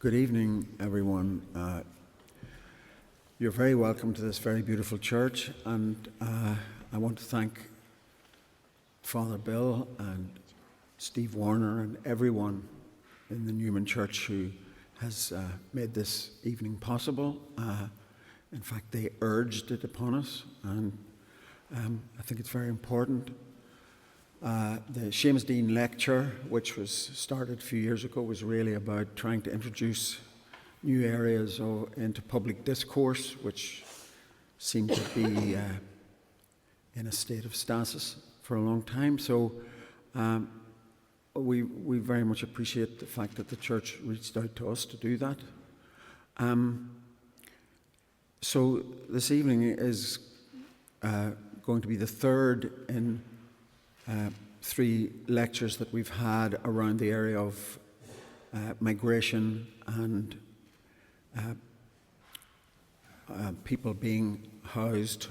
Good evening, everyone. You're very welcome to this very beautiful church, and I want to thank Father Bill and Steve Warner and everyone in the Newman Church who has made this evening possible. In fact, they urged it upon us, and I think it's very important. The Seamus Deane lecture, which was started a few years ago, was really about trying to introduce new areas into public discourse, which seemed to be in a state of stasis for a long time. So we very much appreciate the fact that the church reached out to us to do that. So this evening is going to be the third in three lectures that we've had around the area of migration and people being housed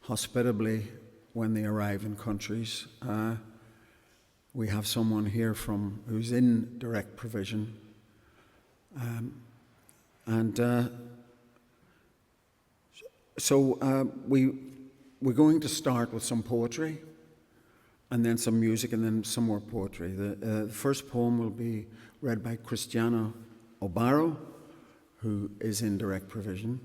unhospitably when they arrive in countries. We have someone here who's in direct provision, so we're going to start with some poetry, and then some music, and then some more poetry. The first poem will be read by Christiana O'Barrow, who is in direct provision,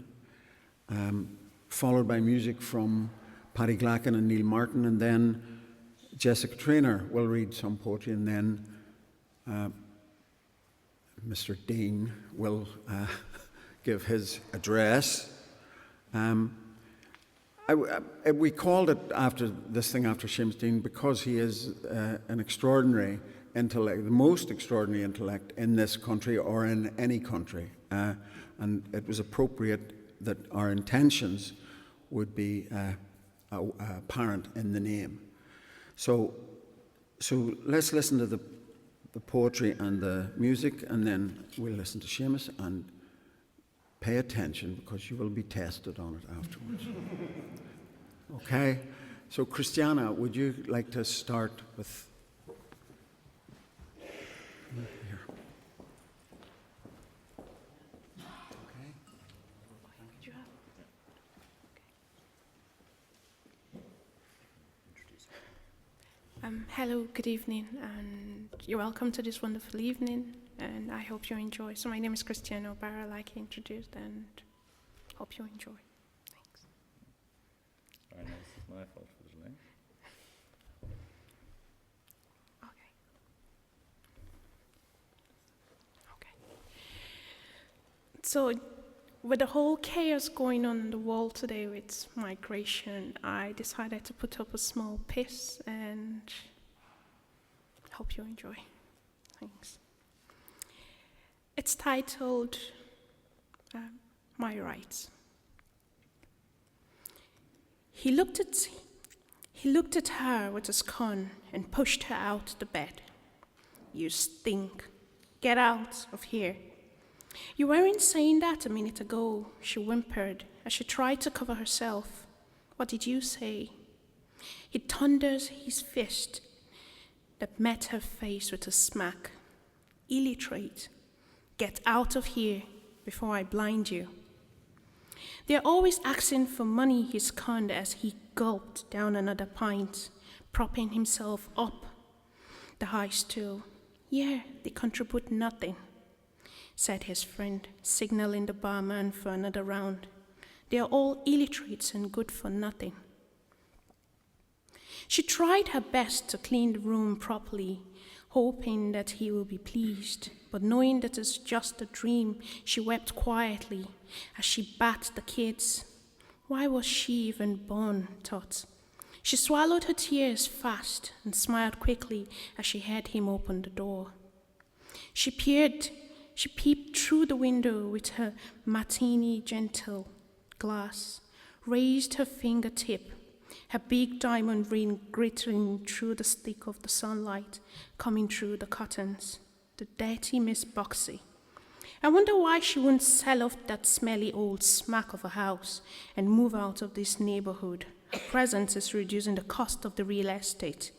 followed by music from Paddy Glacken and Neil Martin, and then Jessica Traynor will read some poetry, and then Mr. Deane will give his address. We called it after Seamus Deane because he is an extraordinary intellect, the most extraordinary intellect in this country or in any country. And it was appropriate that our intentions would be apparent in the name. So let's listen to the poetry and the music, and then we'll listen to Seamus and pay attention, because you will be tested on it afterwards. Okay? So, Christiana, would you like to start with... Here. Okay. Hello, good evening, and you're welcome to this wonderful evening, and I hope you enjoy. So my name is Christiana O'Barrow, like I introduced, and hope you enjoy. Thanks. Very nice. It's my fault for the delay. Okay. So with the whole chaos going on in the world today with migration, I decided to put up a small piece and hope you enjoy. Thanks. It's titled My Rights. He looked at her with a scorn and pushed her out the bed. You stink. Get out of here. You weren't saying that a minute ago, she whimpered as she tried to cover herself. What did you say? He thunders his fist that met her face with a smack. Illiterate. Get out of here before I blind you. They're always asking for money, he scorned as he gulped down another pint, propping himself up the high stool. Yeah, they contribute nothing, said his friend, signaling the barman for another round. They are all illiterates and good for nothing. She tried her best to clean the room properly, hoping that he will be pleased, but knowing that it's just a dream, she wept quietly as she bathed the kids. Why was she even born, thought. She swallowed her tears fast and smiled quickly as she heard him open the door. She peeped through the window with her martini gentle glass, raised her fingertip, her big diamond ring glittering through the stick of the sunlight coming through the curtains. The dirty Miss Boxy. I wonder why she wouldn't sell off that smelly old smack of a house and move out of this neighborhood. Her presence is reducing the cost of the real estate.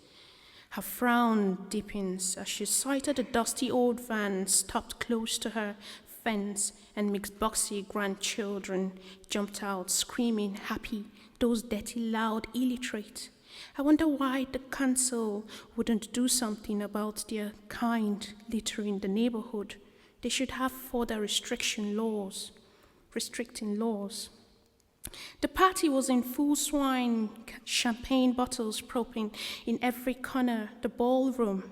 Her frown deepens as she sighted a dusty old van stopped close to her fence, and mixed boxy grandchildren jumped out, screaming, happy, those dirty, loud illiterate. I wonder why the council wouldn't do something about their kind littering the neighborhood. They should have further restricting laws. The party was in full swing, champagne bottles propping in every corner. The ballroom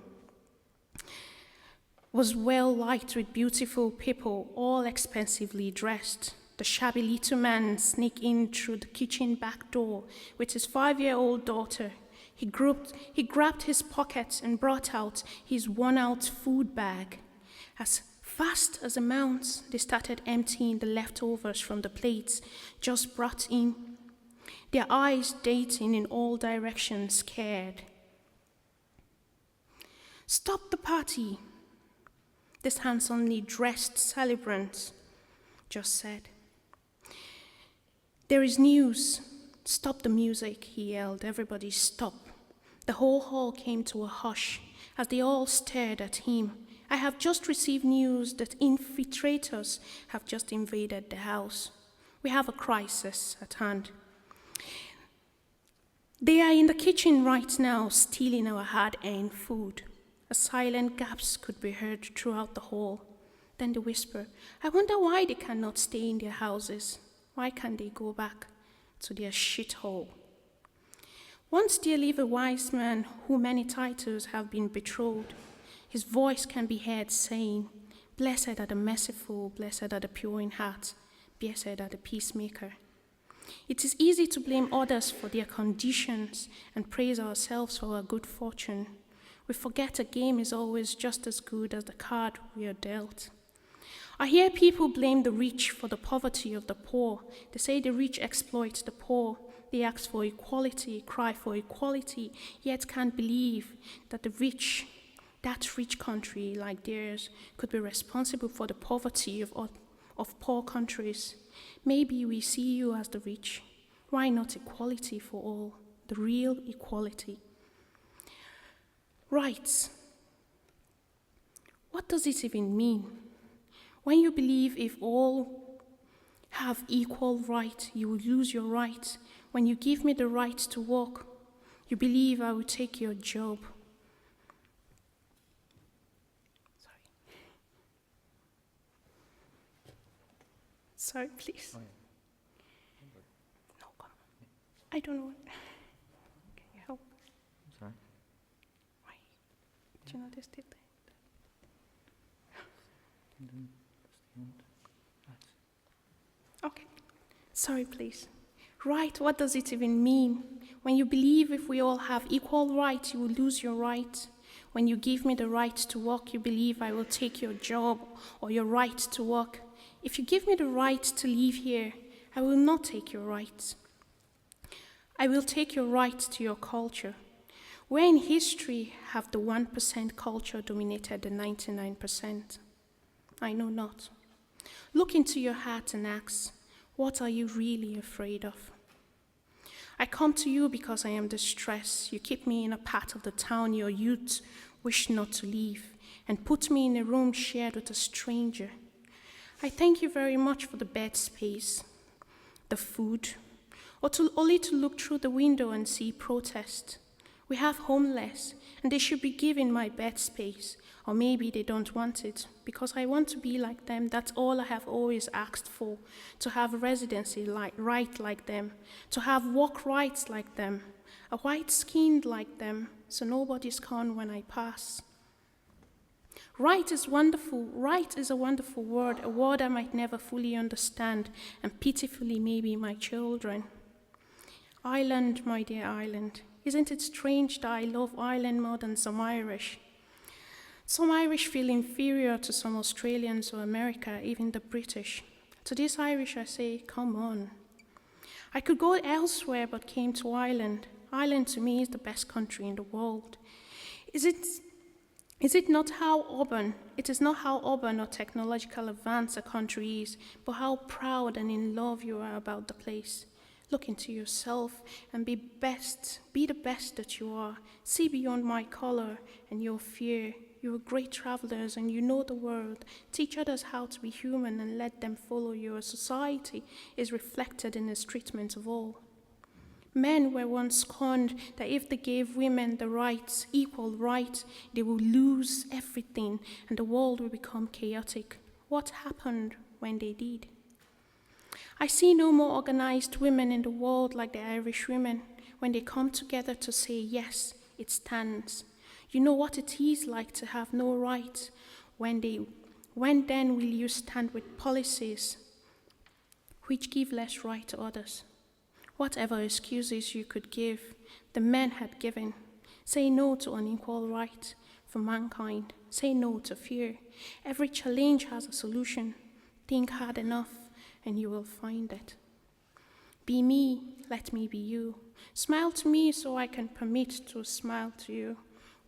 was well lighted with beautiful people, all expensively dressed. The shabby little man sneaked in through the kitchen back door with his 5-year-old daughter. He grabbed his pocket and brought out his worn-out food bag. As fast as a mouse, they started emptying the leftovers from the plates just brought in, their eyes darting in all directions, scared. "Stop the party," this handsomely dressed celebrant just said. "There is news. Stop the music," he yelled. Everybody stop. The whole hall came to a hush as they all stared at him. "I have just received news that infiltrators have just invaded the house. We have a crisis at hand. They are in the kitchen right now, stealing our hard-earned food." A silent gasp could be heard throughout the hall. Then the whisper, "I wonder why they cannot stay in their houses. Why can't they go back to their shithole? Once there lived a wise man who many titles have been betrothed. His voice can be heard saying, 'Blessed are the merciful, blessed are the pure in heart, blessed are the peacemaker.' It is easy to blame others for their conditions and praise ourselves for our good fortune. We forget a game is always just as good as the card we are dealt. I hear people blame the rich for the poverty of the poor. They say the rich exploit the poor. They ask for equality, cry for equality, yet can't believe that that rich country like theirs could be responsible for the poverty of poor countries. Maybe we see you as the rich. Why not equality for all, the real equality? Rights. What does it even mean? When you believe if all have equal right, you will lose your right. When you give me the right to work, you believe I will take your job. Sorry, please. Oh, yeah. No, come on. I don't know. Can you help? Sorry. Why? Do you know this did? Okay. Sorry, please. Right, what does it even mean? When you believe if we all have equal rights, you will lose your right. When you give me the right to work, you believe I will take your job or your right to work. If you give me the right to live here, I will not take your rights. I will take your right to your culture. Where in history have the 1% culture dominated the 99%? I know not. Look into your heart and ask, what are you really afraid of? I come to you because I am distressed. You keep me in a part of the town your youth wish not to leave, and put me in a room shared with a stranger. I thank you very much for the bed space, the food, or only to look through the window and see protest. We have homeless, and they should be given my bed space, or maybe they don't want it, because I want to be like them. That's all I have always asked for, to have a residency right like them, to have work rights like them, a white skin like them, so nobody's gone when I pass. Right is wonderful. Right is a wonderful word, a word I might never fully understand, and pitifully maybe my children. Ireland, my dear Ireland. Isn't it strange that I love Ireland more than some Irish? Some Irish feel inferior to some Australians or America, even the British. To these Irish I say, come on. I could go elsewhere but came to Ireland. Ireland to me is the best country in the world. It is not how urban or technological advanced a country is, but how proud and in love you are about the place. Look into yourself and be the best that you are. See beyond my color and your fear. You are great travelers and you know the world. Teach others how to be human and let them follow you. A society is reflected in its treatment of all. Men were once scorned that if they gave women the rights, equal rights, they would lose everything and the world would become chaotic. What happened when they did? I see no more organized women in the world like the Irish women. When they come together to say yes, it stands. You know what it is like to have no rights. When then will you stand with policies which give less right to others? Whatever excuses you could give, the men had given. Say no to unequal rights for mankind. Say no to fear. Every challenge has a solution. Think hard enough and you will find it. Be me, let me be you. Smile to me so I can permit to smile to you.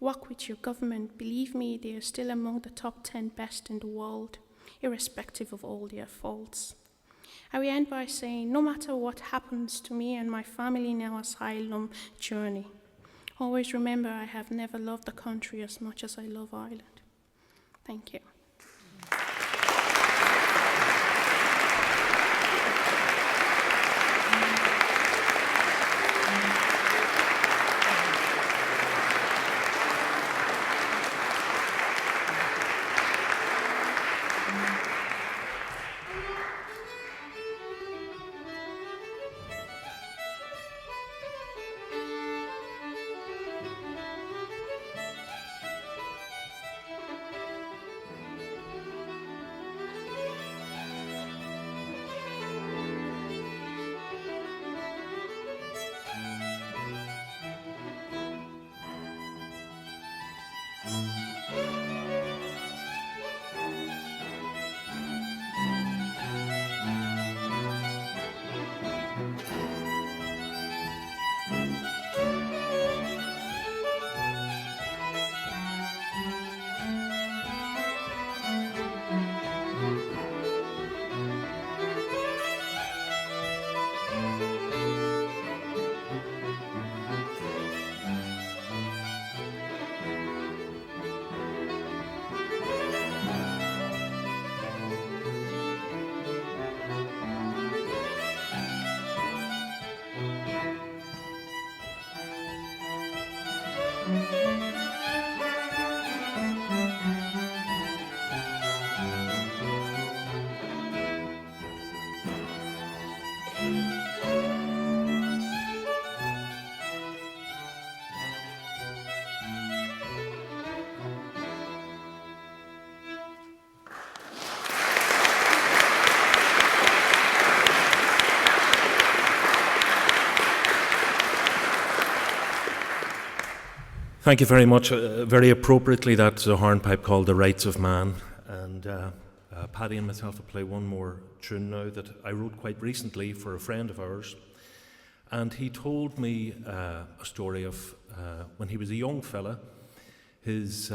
Work with your government. Believe me, they are still among the top 10 best in the world, irrespective of all their faults. I will end by saying, no matter what happens to me and my family in our asylum journey, always remember I have never loved the country as much as I love Ireland. Thank you. Thank you very much. Very appropriately, that's a hornpipe called The Rights of Man. And Paddy and myself will play one more tune now that I wrote quite recently for a friend of ours. And he told me a story of when he was a young fella. His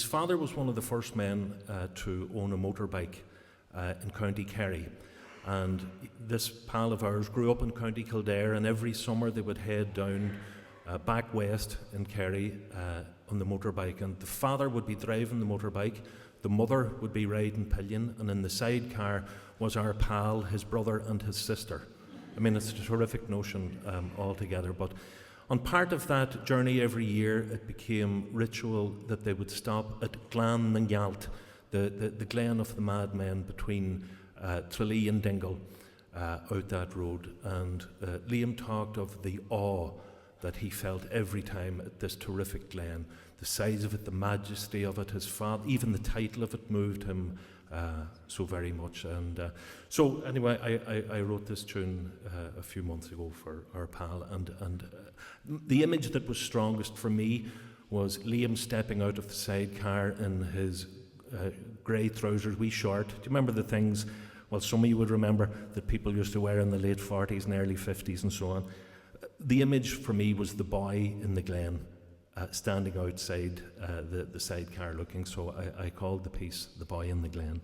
father was one of the first men to own a motorbike in County Kerry. And this pal of ours grew up in County Kildare, and every summer they would head down back west in Kerry on the motorbike, and the father would be driving the motorbike, the mother would be riding pillion, and in the sidecar was our pal, his brother and his sister. I mean, it's a terrific notion altogether, but on part of that journey every year it became ritual that they would stop at Glan na Ngalt, the glen of the madmen between Tralee and Dingle, out that road. And Liam talked of the awe that he felt every time at this terrific glen. The size of it, the majesty of it, his father, even the title of it moved him so very much. And so anyway, I wrote this tune a few months ago for our pal, and the image that was strongest for me was Liam stepping out of the sidecar in his grey trousers, wee short. Do you remember the things, well, some of you would remember, that people used to wear in the late 40s and early 50s and so on. The image for me was the boy in the glen, standing outside the sidecar looking, so I called the piece The Boy in the Glen.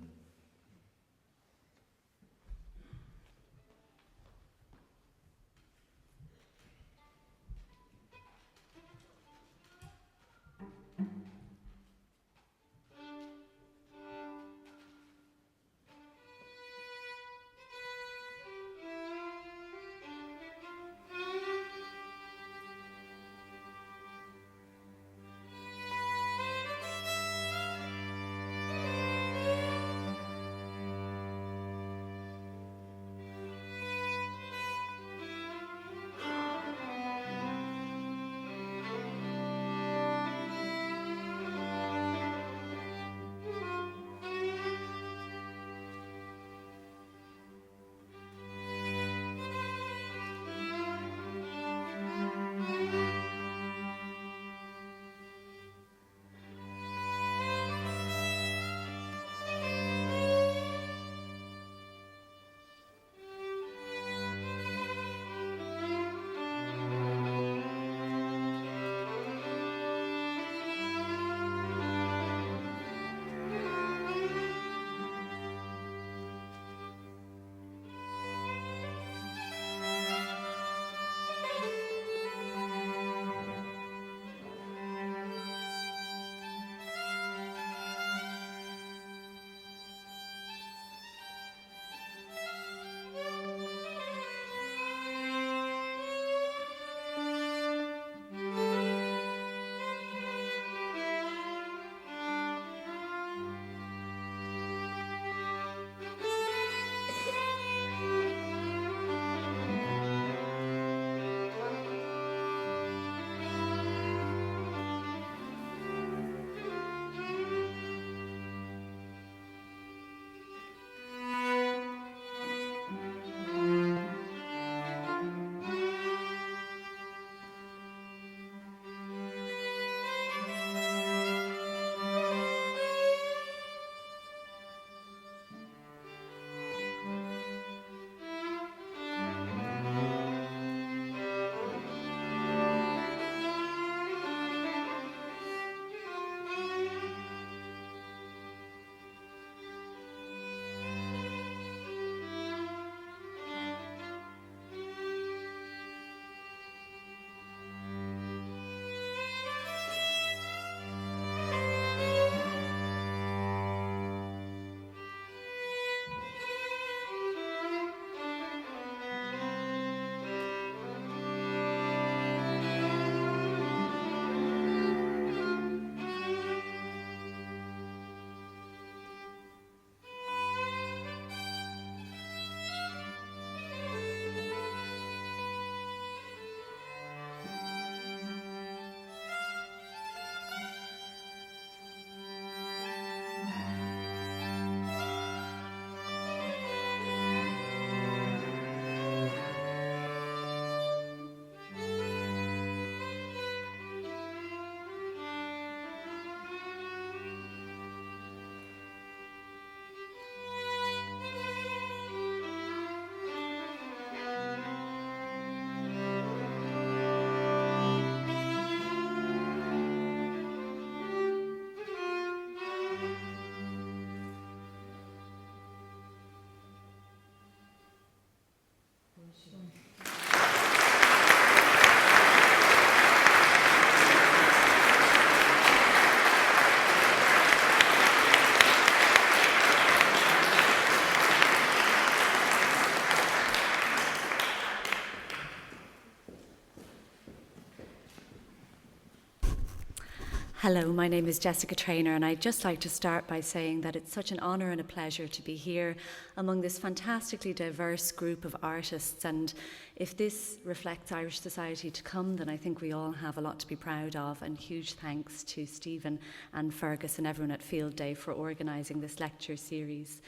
Hello, my name is Jessica Traynor, and I'd just like to start by saying that it's such an honour and a pleasure to be here among this fantastically diverse group of artists. And if this reflects Irish society to come, then I think we all have a lot to be proud of. And huge thanks to Stephen and Fergus and everyone at Field Day for organising this lecture series.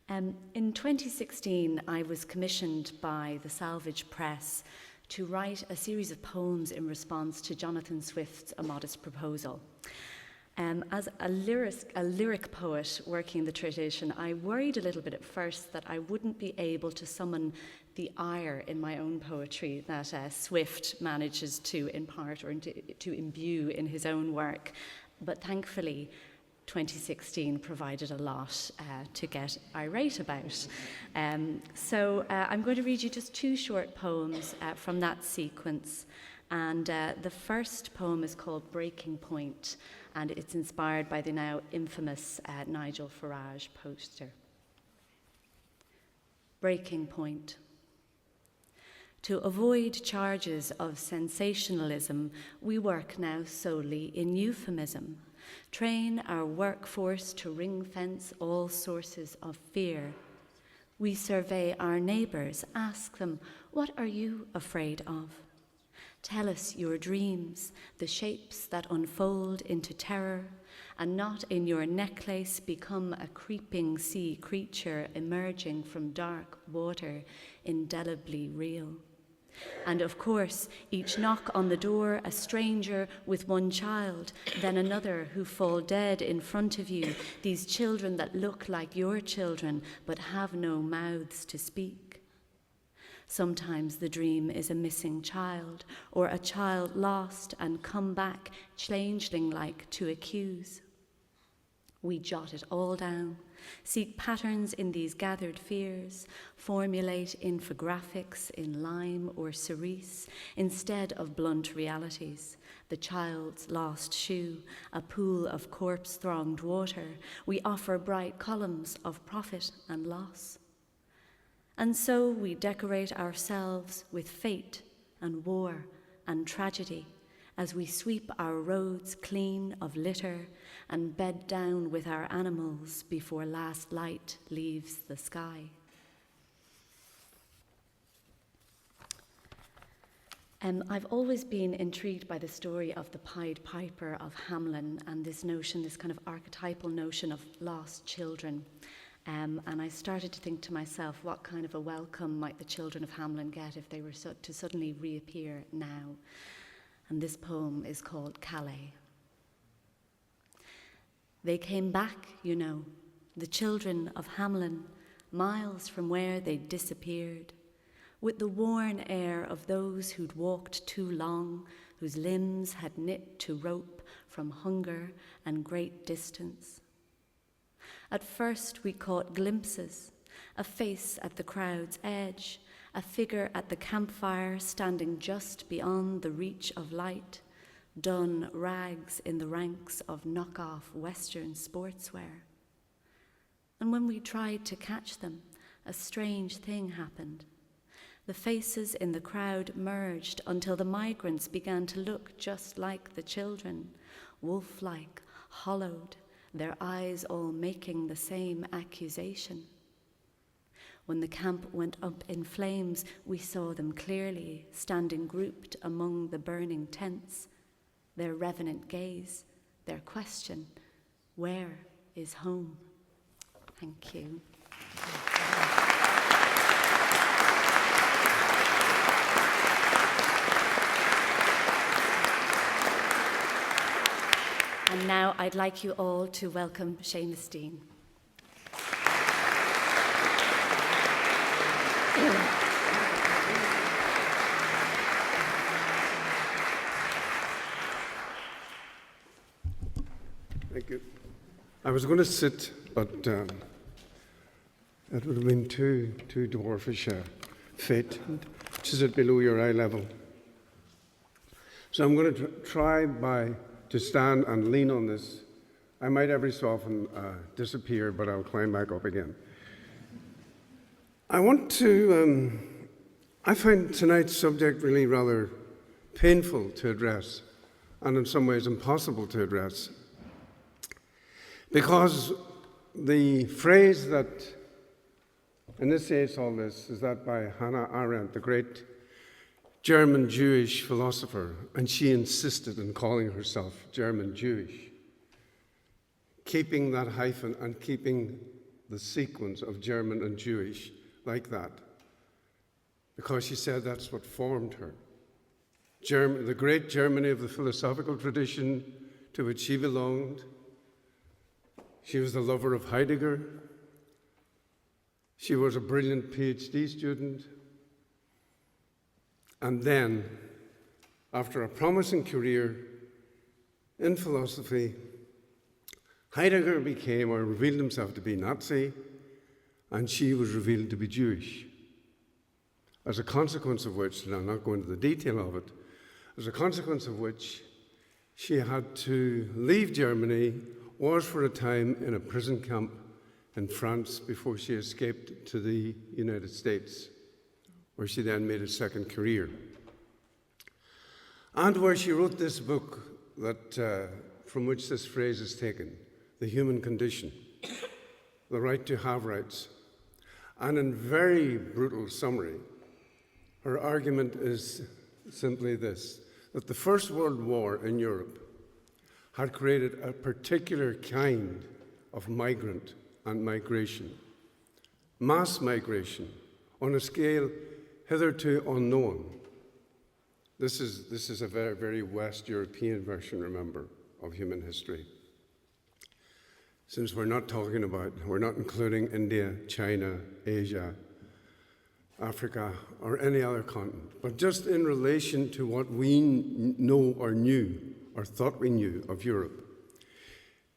In 2016, I was commissioned by the Salvage Press to write a series of poems in response to Jonathan Swift's A Modest Proposal. As a lyric poet working in the tradition, I worried a little bit at first that I wouldn't be able to summon the ire in my own poetry that Swift manages to impart or to imbue in his own work. But thankfully, 2016 provided a lot to get irate about. So I'm going to read you just two short poems from that sequence. And the first poem is called Breaking Point, and it's inspired by the now infamous Nigel Farage poster. Breaking Point. To avoid charges of sensationalism, we work now solely in euphemism. Train our workforce to ring-fence all sources of fear. We survey our neighbours, ask them, what are you afraid of? Tell us your dreams, the shapes that unfold into terror, and not in your necklace become a creeping sea creature emerging from dark water, indelibly real. And of course, each knock on the door, a stranger with one child, then another who fall dead in front of you, these children that look like your children but have no mouths to speak. Sometimes the dream is a missing child, or a child lost and come back changeling-like to accuse. We jot it all down, seek patterns in these gathered fears, formulate infographics in lime or cerise instead of blunt realities. The child's lost shoe, a pool of corpse-thronged water. We offer bright columns of profit and loss. And so we decorate ourselves with fate and war and tragedy as we sweep our roads clean of litter and bed down with our animals before last light leaves the sky. I've always been intrigued by the story of the Pied Piper of Hamelin and this notion, this kind of archetypal notion of lost children. And I started to think to myself, what kind of a welcome might the children of Hamelin get if they were to suddenly reappear now? And this poem is called Calais. They came back, you know, the children of Hamelin, miles from where they'd disappeared, with the worn air of those who'd walked too long, whose limbs had knit to rope from hunger and great distance. At first we caught glimpses, a face at the crowd's edge, a figure at the campfire standing just beyond the reach of light, dun rags in the ranks of knock-off Western sportswear. And when we tried to catch them, a strange thing happened. The faces in the crowd merged until the migrants began to look just like the children, wolf-like, hollowed, their eyes all making the same accusation. When the camp went up in flames, we saw them clearly, standing grouped among the burning tents, their revenant gaze, their question, where is home? Thank you. And now I'd like you all to welcome Seamus Deane. Thank you. I was going to sit, but it would have been too dwarfish a fit to sit below your eye level. So I'm going to try to stand and lean on this. I might every so often disappear, but I'll climb back up again. I find tonight's subject really rather painful to address. and in some ways impossible to address. Because the phrase that initiates all this is that by Hannah Arendt, the great German Jewish philosopher, and she insisted in calling herself German Jewish, keeping that hyphen and keeping the sequence of German and Jewish like that, because she said that's what formed her. The great Germany of the philosophical tradition to which she belonged. She was the lover of Heidegger. She was a brilliant PhD student. And then, after a promising career in philosophy, Heidegger became or revealed himself to be Nazi, and she was revealed to be Jewish. As a consequence of which, and I'm not going into the detail of it, as a consequence of which she had to leave Germany, was for a time in a prison camp in France before she escaped to the United States, where she then made a second career. And where she wrote this book that, from which this phrase is taken, The Human Condition, The Right to Have Rights. And in very brutal summary, her argument is simply this, that the First World War in Europe had created a particular kind of migrant and migration, mass migration on a scale hitherto unknown. This is a very, very West European version, remember, of human history. Since we're not including India, China, Asia, Africa, or any other continent, but just in relation to what we know or knew, or thought we knew of Europe.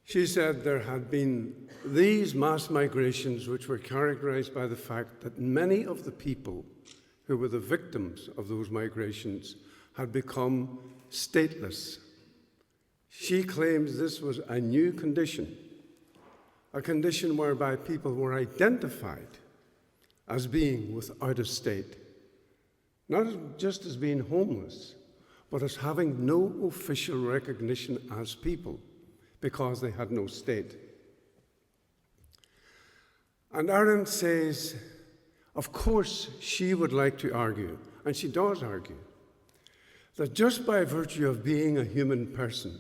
She said there had been these mass migrations which were characterized by the fact that many of the people who were the victims of those migrations had become stateless. She claims this was a new condition, a condition whereby people were identified as being without a state, not just as being homeless, but as having no official recognition as people because they had no state. And Arendt says, of course, she would like to argue, and she does argue, that just by virtue of being a human person,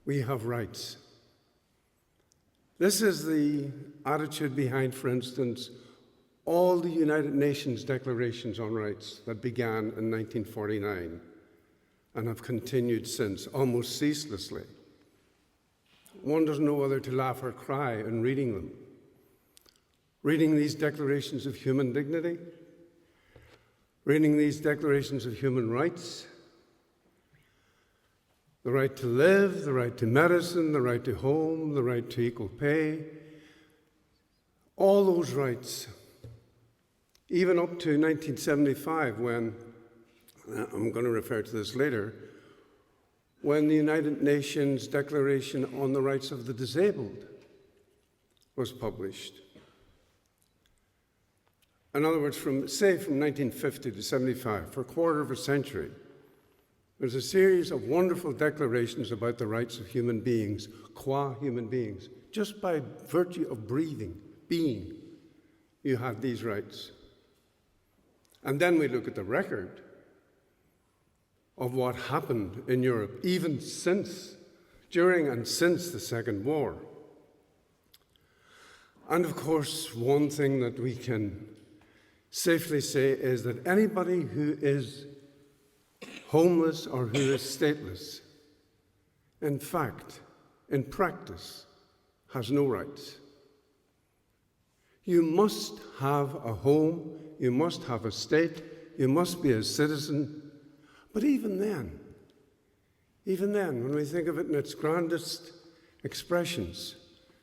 we have rights. This is the attitude behind, for instance, all the United Nations declarations on rights that began in 1949 and have continued since, almost ceaselessly. One doesn't know whether to laugh or cry in reading them. Reading these declarations of human dignity, reading these declarations of human rights, the right to live, the right to medicine, the right to home, the right to equal pay, all those rights, even up to 1975 when, I'm going to refer to this later, when the United Nations Declaration on the Rights of the Disabled was published. In other words, from 1950 to 75, for a quarter of a century, there's a series of wonderful declarations about the rights of human beings, qua human beings. Just by virtue of breathing, being, you had these rights. And then we look at the record of what happened in Europe, even during and since the Second War. And of course, one thing that we can safely say is that anybody who is homeless or who is stateless, in fact, in practice, has no rights. You must have a home, you must have a state, you must be a citizen. But even then, when we think of it in its grandest expressions,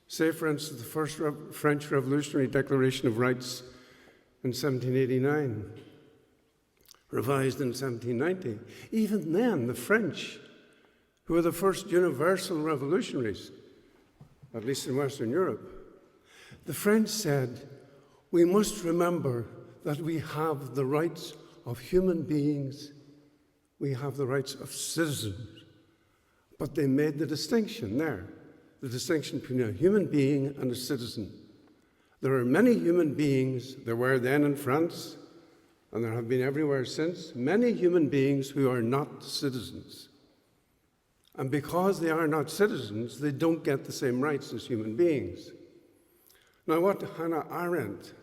say, for instance, the first French Revolutionary Declaration of Rights in 1789, revised in 1790, even then, the French, who were the first universal revolutionaries, at least in Western Europe, the French said, we must remember that we have the rights of human beings, we have the rights of citizens, But they made the distinction there, the distinction between a human being and a citizen. There are many human beings, there were then in France, and there have been everywhere since, many human beings who are not citizens. And because they are not citizens, they don't get the same rights as human beings. Now, what Hannah Arendt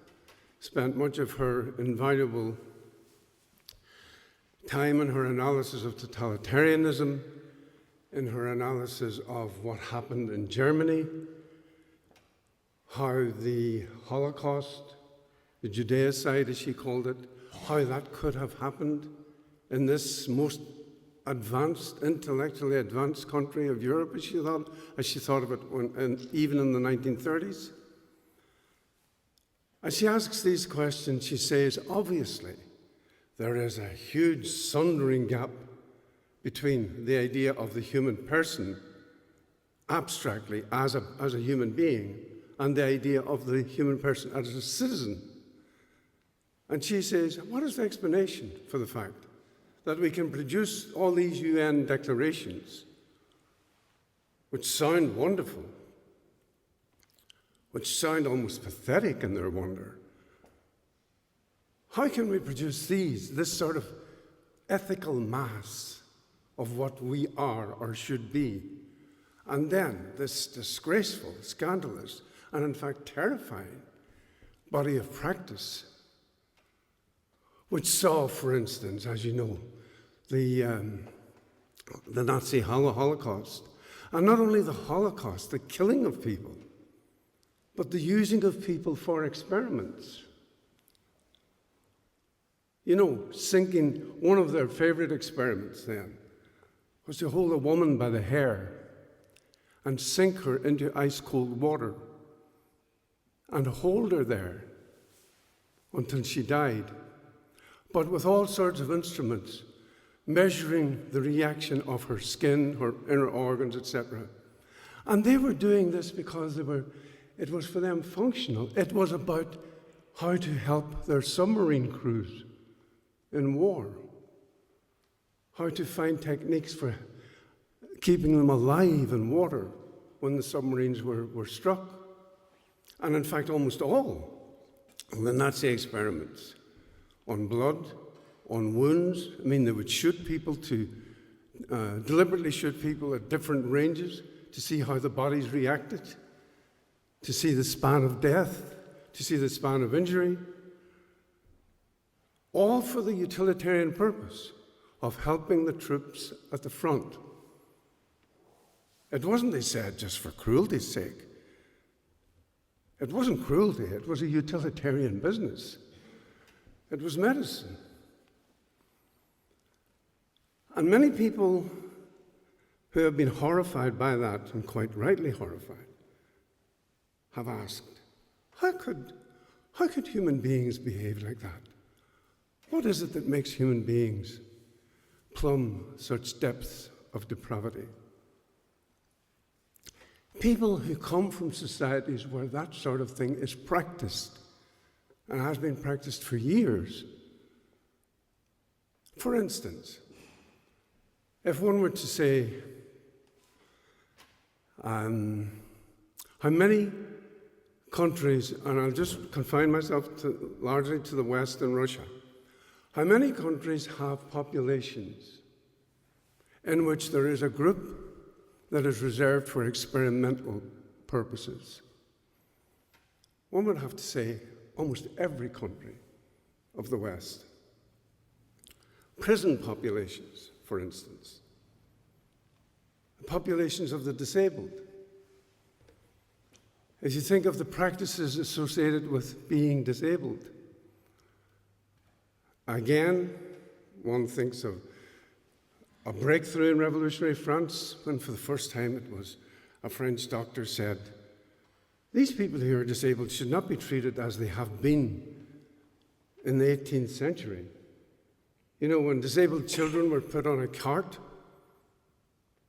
spent much of her invaluable time in her analysis of totalitarianism, in her analysis of what happened in Germany, how the Holocaust, the Judaicide as she called it, how that could have happened in this most advanced, intellectually advanced country of Europe, as she thought of it even in the 1930s. As she asks these questions, she says, obviously, there is a huge sundering gap between the idea of the human person abstractly as a human being and the idea of the human person as a citizen. And she says, what is the explanation for the fact that we can produce all these UN declarations, which sound wonderful, which sound almost pathetic in their wonder? How can we produce this sort of ethical mass of what we are or should be, and then this disgraceful, scandalous, and in fact terrifying body of practice, which saw, for instance, as you know, the Nazi Holocaust, and not only the Holocaust, the killing of people, but the using of people for experiments. You know, sinking, one of their favorite experiments then was to hold a woman by the hair and sink her into ice-cold water and hold her there until she died, but with all sorts of instruments, measuring the reaction of her skin, her inner organs, etc. And they were doing this because it was for them functional. It was about how to help their submarine crews in war, how to find techniques for keeping them alive in water when the submarines were struck. And in fact, almost all of the Nazi experiments on blood, on wounds, I mean, they would shoot people deliberately shoot people at different ranges to see how the bodies reacted, to see the span of death, to see the span of injury, all for the utilitarian purpose of helping the troops at the front. It wasn't, they said, just for cruelty's sake. It wasn't cruelty, it was a utilitarian business. It was medicine. And many people who have been horrified by that, and quite rightly horrified, have asked, how could human beings behave like that? What is it that makes human beings plumb such depths of depravity? People who come from societies where that sort of thing is practiced and has been practiced for years. For instance, if one were to say, how many countries, and I'll just confine myself largely to the West and Russia, how many countries have populations in which there is a group that is reserved for experimental purposes? One would have to say almost every country of the West. Prison populations, for instance. Populations of the disabled. As you think of the practices associated with being disabled, again, one thinks of a breakthrough in revolutionary France when for the first time it was a French doctor said, these people who are disabled should not be treated as they have been in the 18th century. You know, when disabled children were put on a cart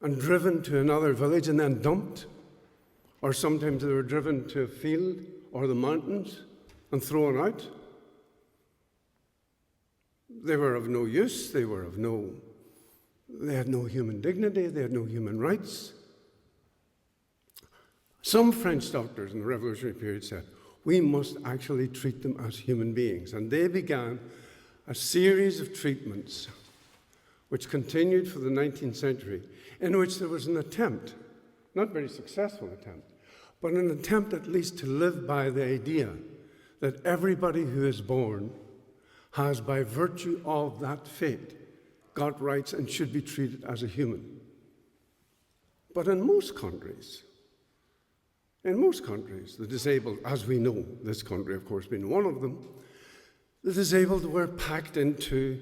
and driven to another village and then dumped, or sometimes they were driven to a field or the mountains and thrown out. They were of no use, they were of no They had no human dignity, they had no human rights. Some French doctors in the revolutionary period said, we must actually treat them as human beings. And they began a series of treatments which continued for the 19th century, in which there was an attempt, not very successful attempt, but an attempt at least to live by the idea that everybody who is born has, by virtue of that fate, got rights and should be treated as a human. But in most countries, the disabled, as we know, this country of course being one of them, the disabled were packed into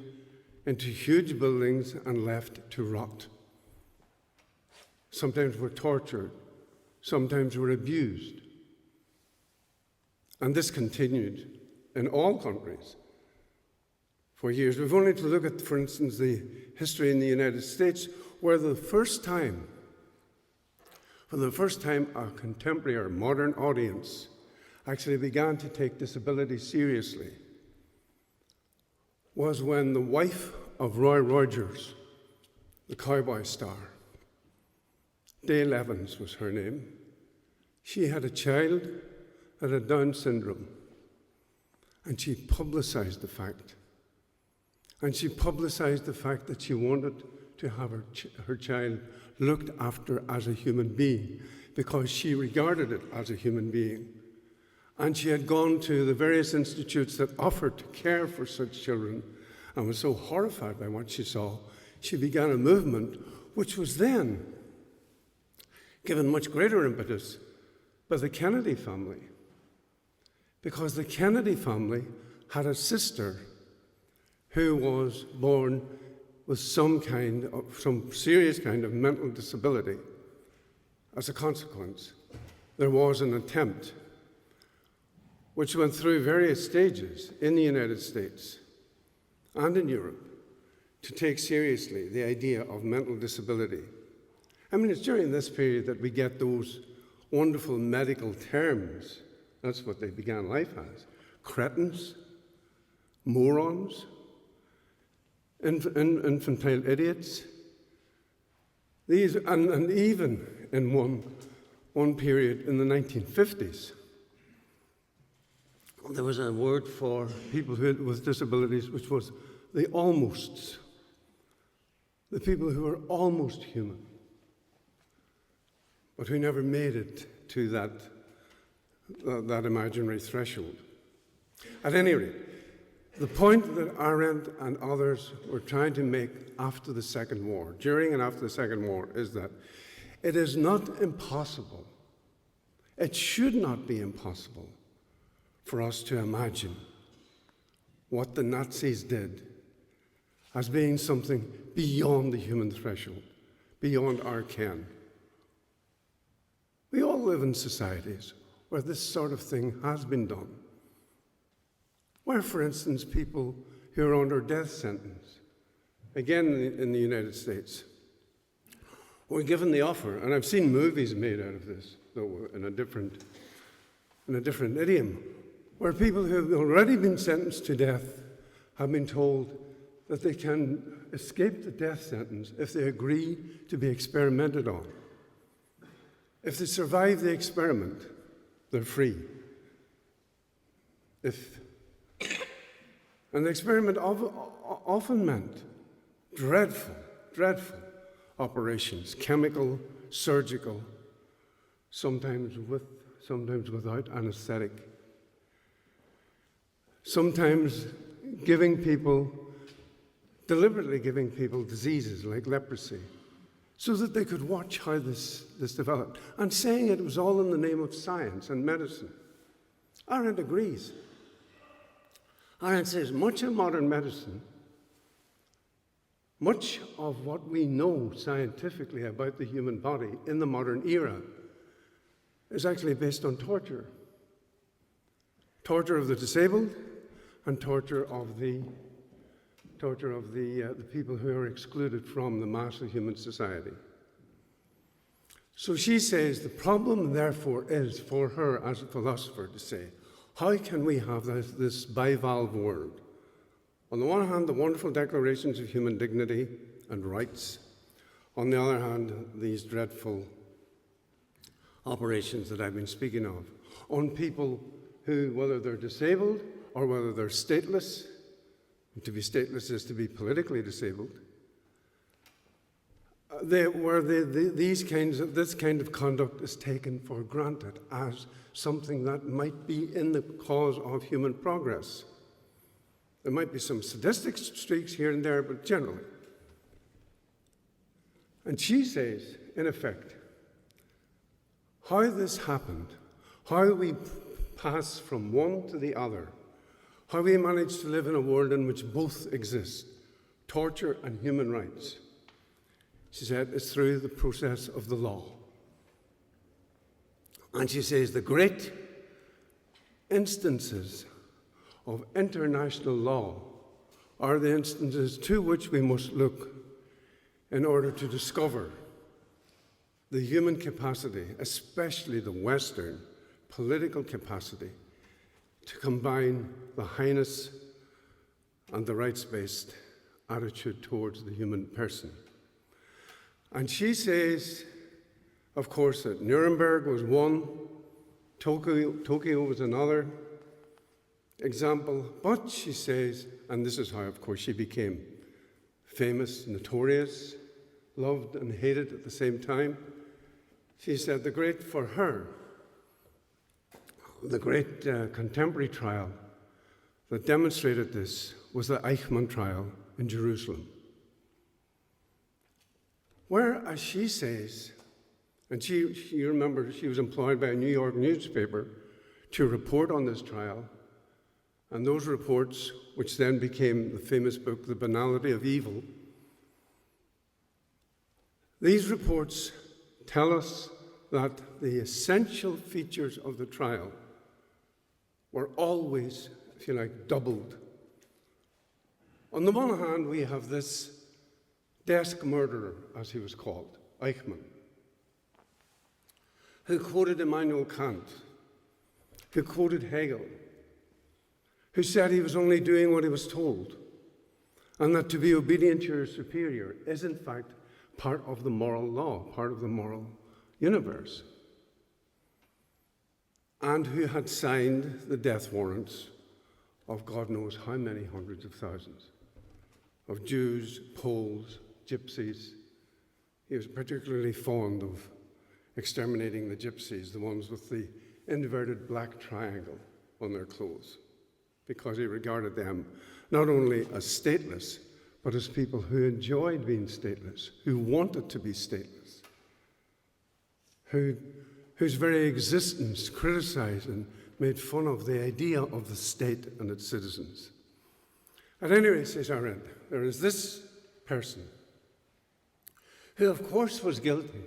huge buildings and left to rot. Sometimes were tortured, sometimes were abused. And this continued in all countries for years. We've only to look at, for instance, the history in the United States, where for the first time, a contemporary or modern audience actually began to take disability seriously, was when the wife of Roy Rogers, the cowboy star, Dale Evans was her name, she had a child that had Down syndrome, and she publicized the fact. And she publicized the fact that she wanted to have her child looked after as a human being, because she regarded it as a human being. And she had gone to the various institutes that offered to care for such children, and was so horrified by what she saw, she began a movement which was then given much greater impetus by the Kennedy family, because the Kennedy family had a sister who was born with some serious kind of mental disability. As a consequence, there was an attempt which went through various stages in the United States and in Europe to take seriously the idea of mental disability. I mean, it's during this period that we get those wonderful medical terms. That's what they began life as. Cretins, morons, infantile idiots. These, and even in one period in the 1950s, there was a word for people with disabilities, which was the almosts, the people who were almost human, but who never made it to that imaginary threshold. At any rate, the point that Arendt and others were trying to make after the Second War, during and after the Second War, is that it is not impossible, it should not be impossible for us to imagine what the Nazis did as being something beyond the human threshold, beyond our ken. We all live in societies where this sort of thing has been done. Where, for instance, people who are under death sentence, again in the United States, were given the offer, and I've seen movies made out of this, though in a different idiom, where people who have already been sentenced to death have been told that they can escape the death sentence if they agree to be experimented on. If they survive the experiment, they're free. And the experiment often meant dreadful operations, chemical, surgical, sometimes without anesthetic. Sometimes deliberately giving people diseases like leprosy, so that they could watch how this developed, and saying it was all in the name of science and medicine. Arendt agrees. Arendt says much in modern medicine, much of what we know scientifically about the human body in the modern era is actually based on torture. Torture of the disabled and torture of the people who are excluded from the mass of human society. So she says the problem, therefore, is for her as a philosopher to say, how can we have this bivalve world? On the one hand, the wonderful declarations of human dignity and rights. On the other hand, these dreadful operations that I've been speaking of on people who, whether they're disabled or whether they're stateless, and to be stateless is to be politically disabled, this kind of conduct is taken for granted as something that might be in the cause of human progress. There might be some sadistic streaks here and there, but generally. And she says, in effect, how this happened, how we pass from one to the other, how we manage to live in a world in which both exist, torture and human rights. She said, it's through the process of the law. And she says the great instances of international law are the instances to which we must look in order to discover the human capacity, especially the Western political capacity, to combine the highness and the rights-based attitude towards the human person. And she says, of course, that Nuremberg was one, Tokyo was another example, but she says, and this is how, of course, she became famous, notorious, loved and hated at the same time. She said for her, the great contemporary trial that demonstrated this was the Eichmann trial in Jerusalem, where, as she says, and you remember she was employed by a New York newspaper to report on this trial, and those reports, which then became the famous book, The Banality of Evil, these reports tell us that the essential features of the trial were always, if you like, doubled. On the one hand, we have this desk murderer, as he was called, Eichmann, who quoted Immanuel Kant, who quoted Hegel, who said he was only doing what he was told, and that to be obedient to your superior is, in fact, part of the moral law, part of the moral universe, and who had signed the death warrants of God knows how many hundreds of thousands of Jews, Poles, Gypsies. He was particularly fond of exterminating the Gypsies, the ones with the inverted black triangle on their clothes, because he regarded them not only as stateless, but as people who enjoyed being stateless, who wanted to be stateless, whose very existence criticized and made fun of the idea of the state and its citizens. At any rate, says Arendt, there is this person who, of course, was guilty,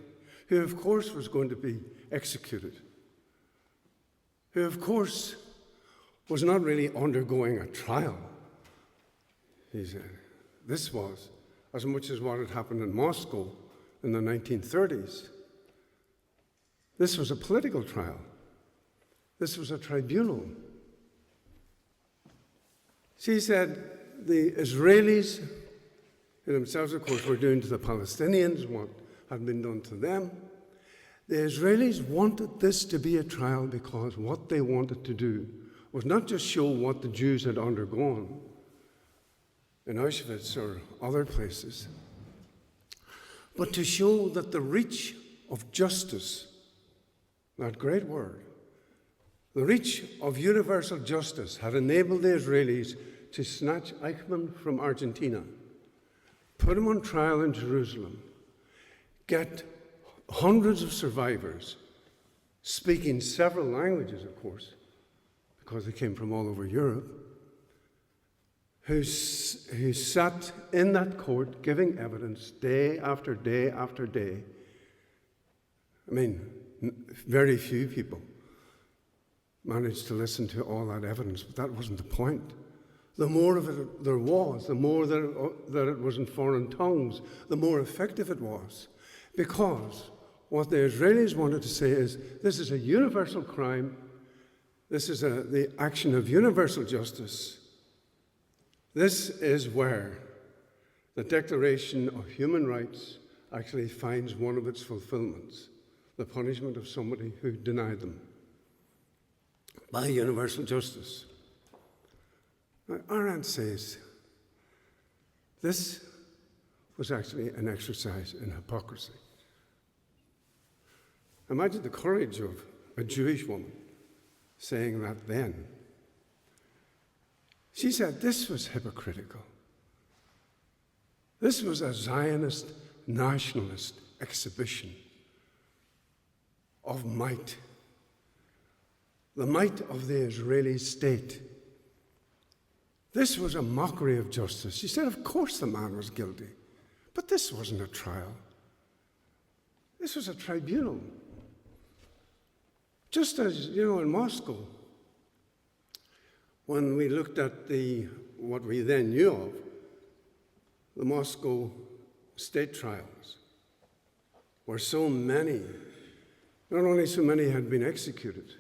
who, of course, was going to be executed, who, of course, was not really undergoing a trial. He said, this was, as much as what had happened in Moscow in the 1930s, this was a political trial. This was a tribunal. She said the Israelis, who themselves, of course, were doing to the Palestinians what had been done to them. The Israelis wanted this to be a trial because what they wanted to do was not just show what the Jews had undergone in Auschwitz or other places, but to show that the reach of justice, that great word, the reach of universal justice had enabled the Israelis to snatch Eichmann from Argentina, put him on trial in Jerusalem, get hundreds of survivors speaking several languages, of course, because they came from all over Europe, who sat in that court giving evidence day after day after day. I mean, very few people managed to listen to all that evidence, but that wasn't the point. The more of it there was, the more that it was in foreign tongues, the more effective it was. Because what the Israelis wanted to say is, this is a universal crime, this is the action of universal justice. This is where the Declaration of Human Rights actually finds one of its fulfillments, the punishment of somebody who denied them by universal justice. Now, Arendt says this was actually an exercise in hypocrisy. Imagine the courage of a Jewish woman saying that then. She said this was hypocritical. This was a Zionist, nationalist exhibition of might, the might of the Israeli state. This was a mockery of justice. She said, of course the man was guilty, but this wasn't a trial. This was a tribunal. Just as, in Moscow, when we looked at what we then knew of, the Moscow state trials, where so many, not only so many had been executed,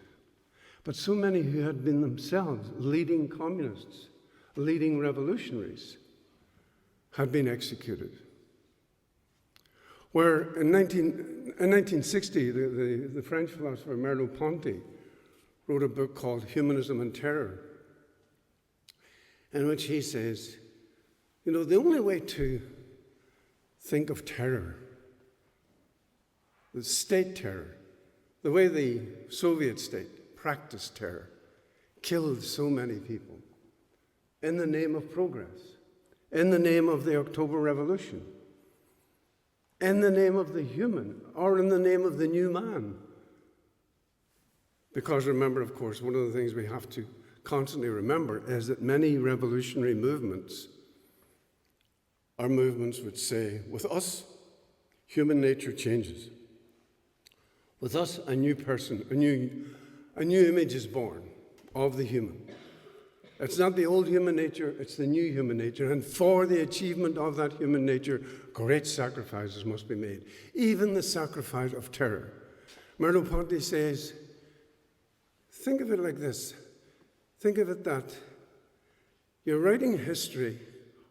but so many who had been themselves leading communists, leading revolutionaries, had been executed. Where in 1960, the French philosopher Merleau-Ponty wrote a book called Humanism and Terror, in which he says, the only way to think of terror, the state terror, the way the Soviet state practiced terror, killed so many people in the name of progress, in the name of the October Revolution, in the name of the human, or in the name of the new man. Because remember, of course, one of the things we have to constantly remember is that many revolutionary movements are movements which say, with us, human nature changes. With us, a new person, a new image is born of the human. It's not the old human nature, it's the new human nature. And for the achievement of that human nature, great sacrifices must be made, even the sacrifice of terror. Merleau-Ponty says, think of it like this. Think of it that you're writing history,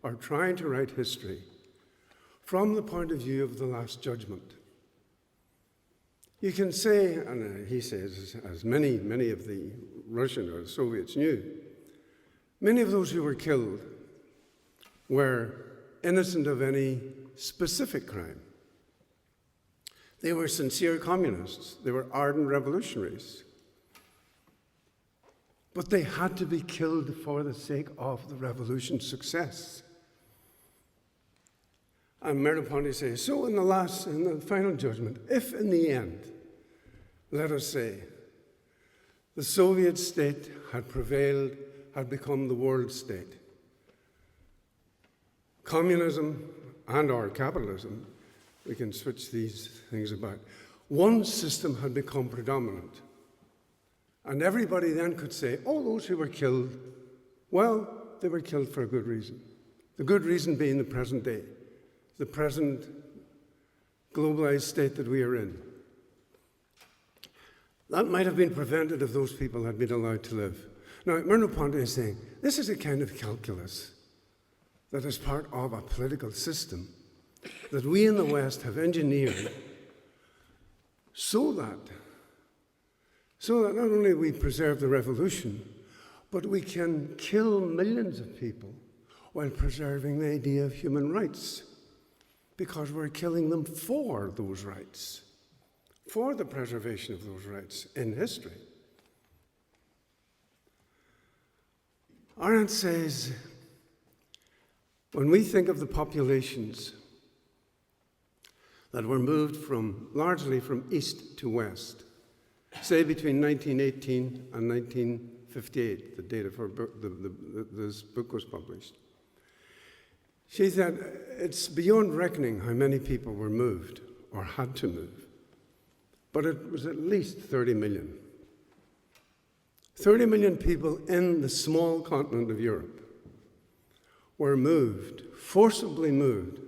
or trying to write history, from the point of view of the Last Judgment. You can say, and he says, as many of the Russian or the Soviets knew, many of those who were killed were innocent of any specific crime. They were sincere communists. They were ardent revolutionaries. But they had to be killed for the sake of the revolution's success. And Merleau-Ponty says, so in the final judgment, if in the end, let us say, the Soviet state had prevailed, had become the world state, communism and or capitalism, we can switch these things about, one system had become predominant. And everybody then could say, oh, those who were killed, well, they were killed for a good reason. The good reason being the present day, the present globalized state that we are in. That might have been prevented if those people had been allowed to live. Now, Merleau-Ponty is saying, this is a kind of calculus that is part of a political system that we in the West have engineered so that not only we preserve the revolution, but we can kill millions of people while preserving the idea of human rights, because we're killing them for those rights, for the preservation of those rights in history. Arendt says, when we think of the populations that were moved largely from east to west, say between 1918 and 1958, the date of her book, this book was published, she said it's beyond reckoning how many people were moved or had to move, but it was at least 30 million. 30 million people in the small continent of Europe were moved, forcibly moved.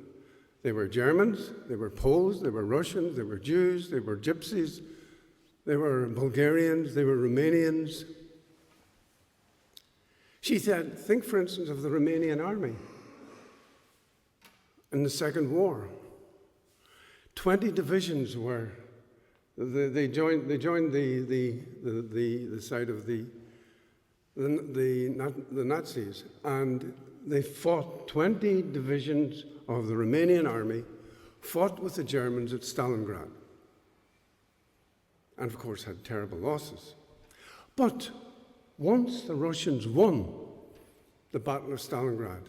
They were Germans, they were Poles, they were Russians, they were Jews, they were Gypsies, they were Bulgarians, they were Romanians. She said, think, for instance, of the Romanian army. in the Second War. 20 divisions were, they joined the side of the Nazis, and they fought. 20 divisions of the Romanian army fought with the Germans at Stalingrad, and of course had terrible losses. But once the Russians won the Battle of Stalingrad,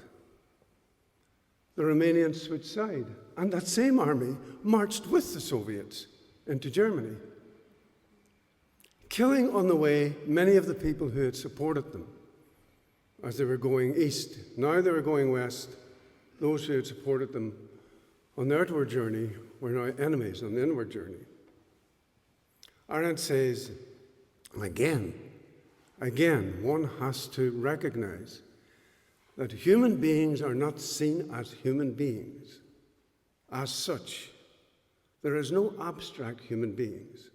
the Romanians switched side, and that same army marched with the Soviets into Germany, killing on the way many of the people who had supported them as they were going east. Now they were going west. Those who had supported them on the outward journey were now enemies on the inward journey. Arendt says, again, one has to recognize that human beings are not seen as human beings as such. There is no abstract human beings.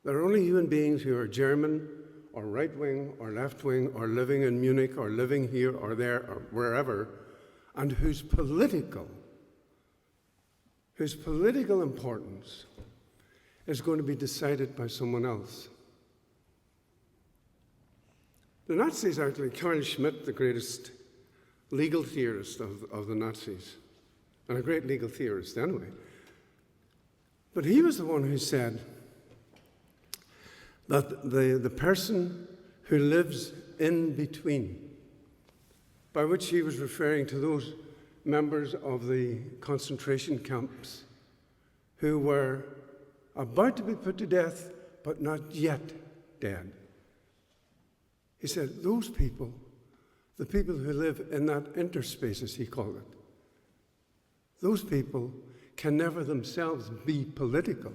There are only human beings who are German or right-wing or left-wing or living in Munich or living here or there or wherever, and whose political importance is going to be decided by someone else. The Nazis, actually, Carl Schmitt, the greatest legal theorist of the Nazis, and a great legal theorist anyway, but he was the one who said that the person who lives in between, by which he was referring to those members of the concentration camps who were about to be put to death, but not yet dead. He said, those people, the people who live in that interspace, as he called it, those people can never themselves be political,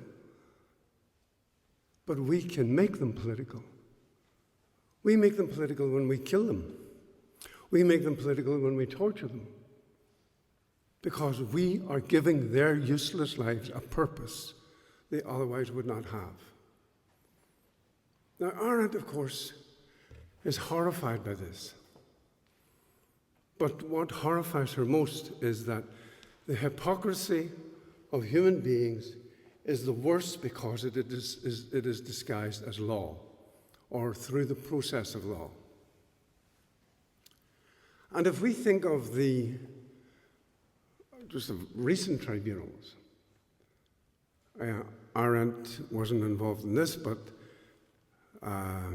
but we can make them political. We make them political when we kill them. We make them political when we torture them, because we are giving their useless lives a purpose they otherwise would not have. Now, Arendt, of course, is horrified by this. But what horrifies her most is that the hypocrisy of human beings is the worst because it is disguised as law, or through the process of law. And if we think of just the recent tribunals, Arendt wasn't involved in this, but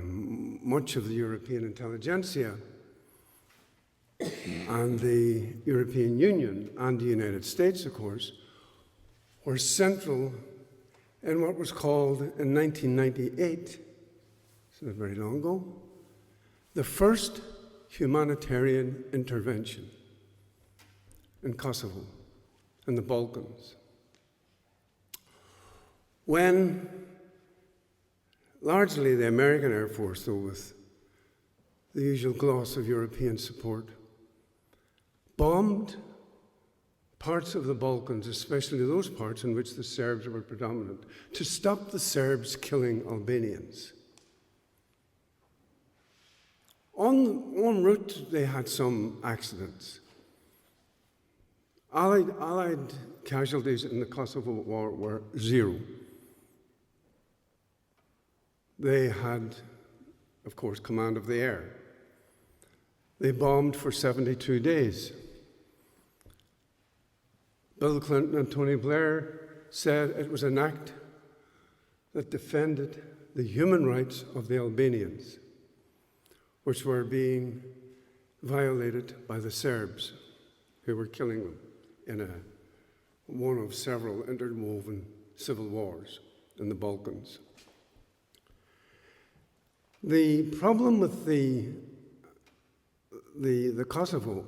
much of the European intelligentsia and the European Union and the United States, of course, were central in what was called in 1998, so not very long ago, the first humanitarian intervention in Kosovo, in the Balkans. When largely the American Air Force, though with the usual gloss of European support, bombed parts of the Balkans, especially those parts in which the Serbs were predominant, to stop the Serbs killing Albanians. En route, they had some accidents. Allied casualties in the Kosovo War were zero. They had, of course, command of the air. They bombed for 72 days. Bill Clinton and Tony Blair said it was an act that defended the human rights of the Albanians, which were being violated by the Serbs, who were killing them in one of several interwoven civil wars in the Balkans. The problem with the Kosovo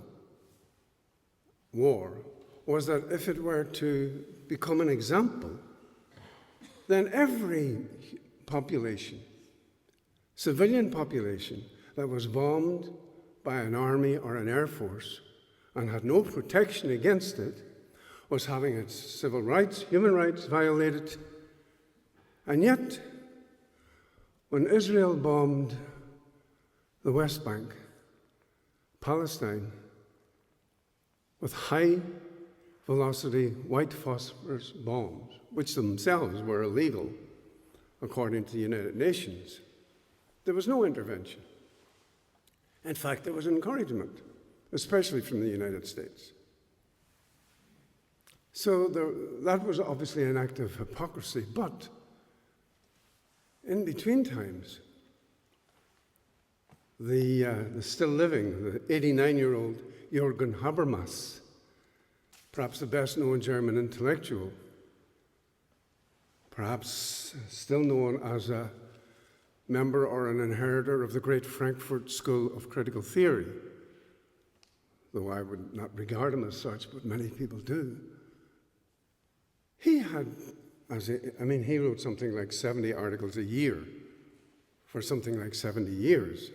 war was that if it were to become an example, then every population, civilian population, that was bombed by an army or an air force and had no protection against it, was having its civil rights, human rights violated. And yet, when Israel bombed the West Bank, Palestine, with high velocity white phosphorus bombs, which themselves were illegal according to the United Nations, there was no intervention. In fact, there was encouragement, especially from the United States. So that was obviously an act of hypocrisy, but in between times, the still living, the 89-year-old Jürgen Habermas, perhaps the best known German intellectual, perhaps still known as a member or an inheritor of the great Frankfurt School of Critical Theory, though I would not regard him as such, but many people do. He had, he wrote something like 70 articles a year for something like 70 years.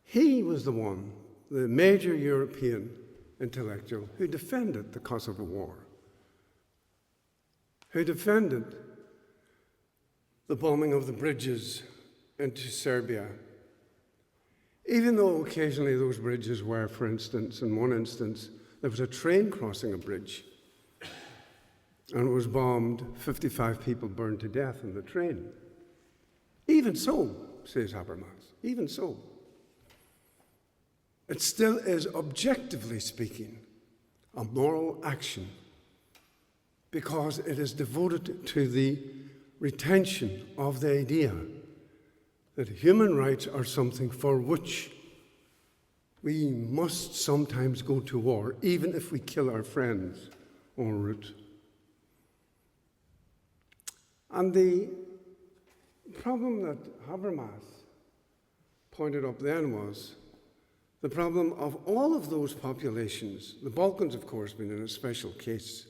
He was the one, the major European intellectual who defended the Kosovo War, who defended the bombing of the bridges into Serbia, even though occasionally those bridges were, for instance, in one instance, there was a train crossing a bridge and it was bombed, 55 people burned to death in the train. Even so, says Habermas, even so, it still is, objectively speaking, a moral action because it is devoted to the retention of the idea that human rights are something for which we must sometimes go to war, even if we kill our friends en route. And the problem that Habermas pointed up then was the problem of all of those populations, the Balkans, of course, being in a special case,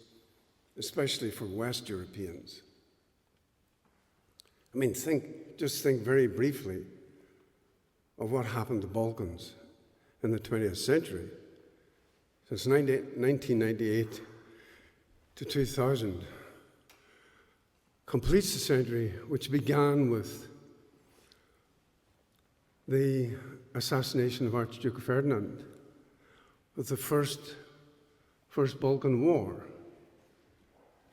especially for West Europeans. Just think very briefly of what happened to the Balkans in the 20th century. Since 1998 to 2000, completes the century which began with the assassination of Archduke Ferdinand, with the first Balkan War.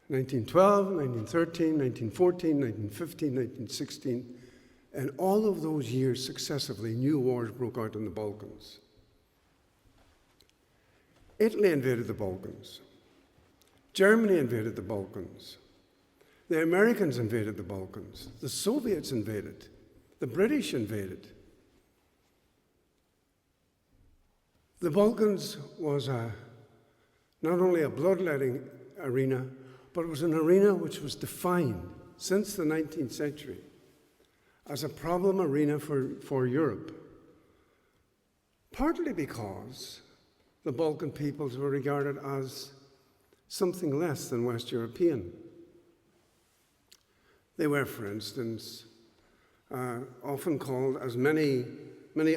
1912, 1913, 1914, 1915, 1916, and all of those years successively, new wars broke out in the Balkans. Italy invaded the Balkans. Germany invaded the Balkans. The Americans invaded the Balkans. The Soviets invaded. The British invaded. The Balkans was not only a bloodletting arena, but it was an arena which was defined since the 19th century as a problem arena for Europe, partly because the Balkan peoples were regarded as something less than West European. They were, for instance, often called, as many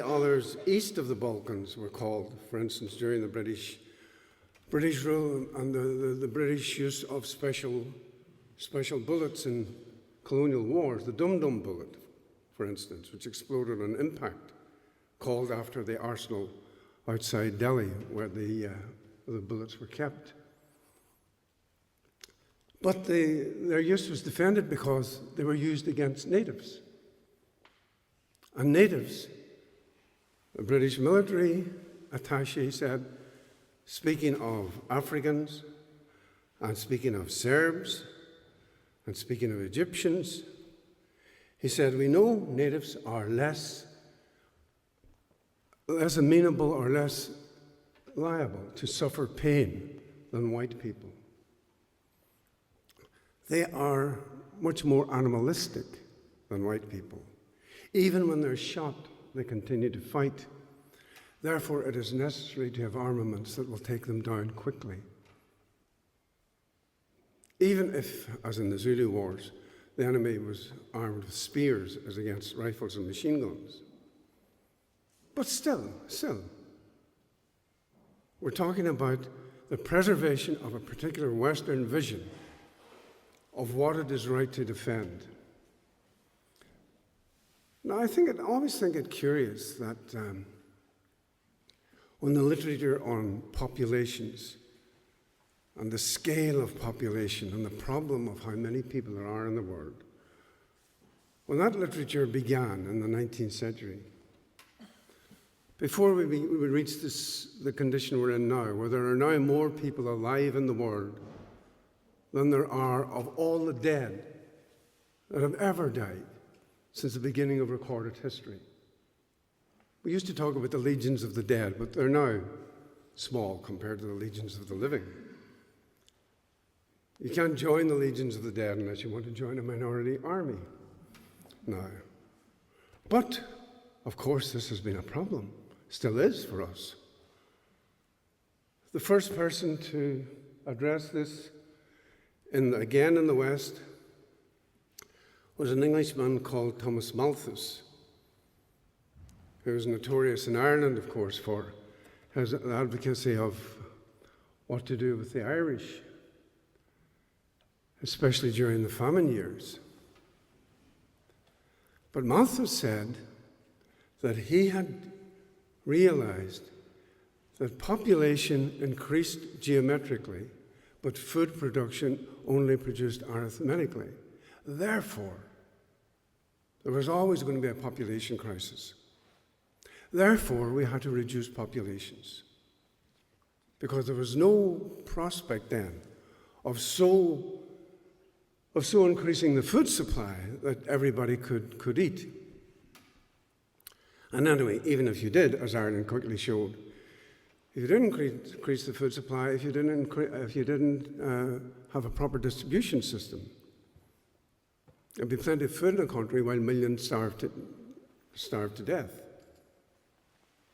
others east of the Balkans were called, for instance, during the British rule and the British use of special bullets in colonial wars, the dum-dum bullet, for instance, which exploded on impact, called after the arsenal outside Delhi where the bullets were kept. But their use was defended because they were used against natives. And natives, the British military attaché said, speaking of Africans, and speaking of Serbs, and speaking of Egyptians, he said, we know natives are less amenable or less liable to suffer pain than white people. They are much more animalistic than white people. Even when they're shot, they continue to fight. Therefore, it is necessary to have armaments that will take them down quickly. Even if, as in the Zulu Wars, the enemy was armed with spears as against rifles and machine guns. But still, we're talking about the preservation of a particular Western vision of what it is right to defend. Now, I always think it curious that when the literature on populations and the scale of population and the problem of how many people there are in the world, when that literature began in the 19th century, before we would reach the condition we're in now, where there are now more people alive in the world than there are of all the dead that have ever died since the beginning of recorded history. We used to talk about the legions of the dead, but they're now small compared to the legions of the living. You can't join the legions of the dead unless you want to join a minority army now. But, of course, this has been a problem, still is for us. The first person to address this, again in the West, was an Englishman called Thomas Malthus, who was notorious in Ireland, of course, for his advocacy of what to do with the Irish, especially during the famine years. But Malthus said that he had realized that population increased geometrically, but food production only produced arithmetically. Therefore, there was always going to be a population crisis. Therefore, we had to reduce populations, because there was no prospect then of so increasing the food supply that everybody could eat. And anyway, even if you did, as Ireland quickly showed, if you didn't increase the food supply, if you didn't have a proper distribution system, there'd be plenty of food in the country while millions starved to death.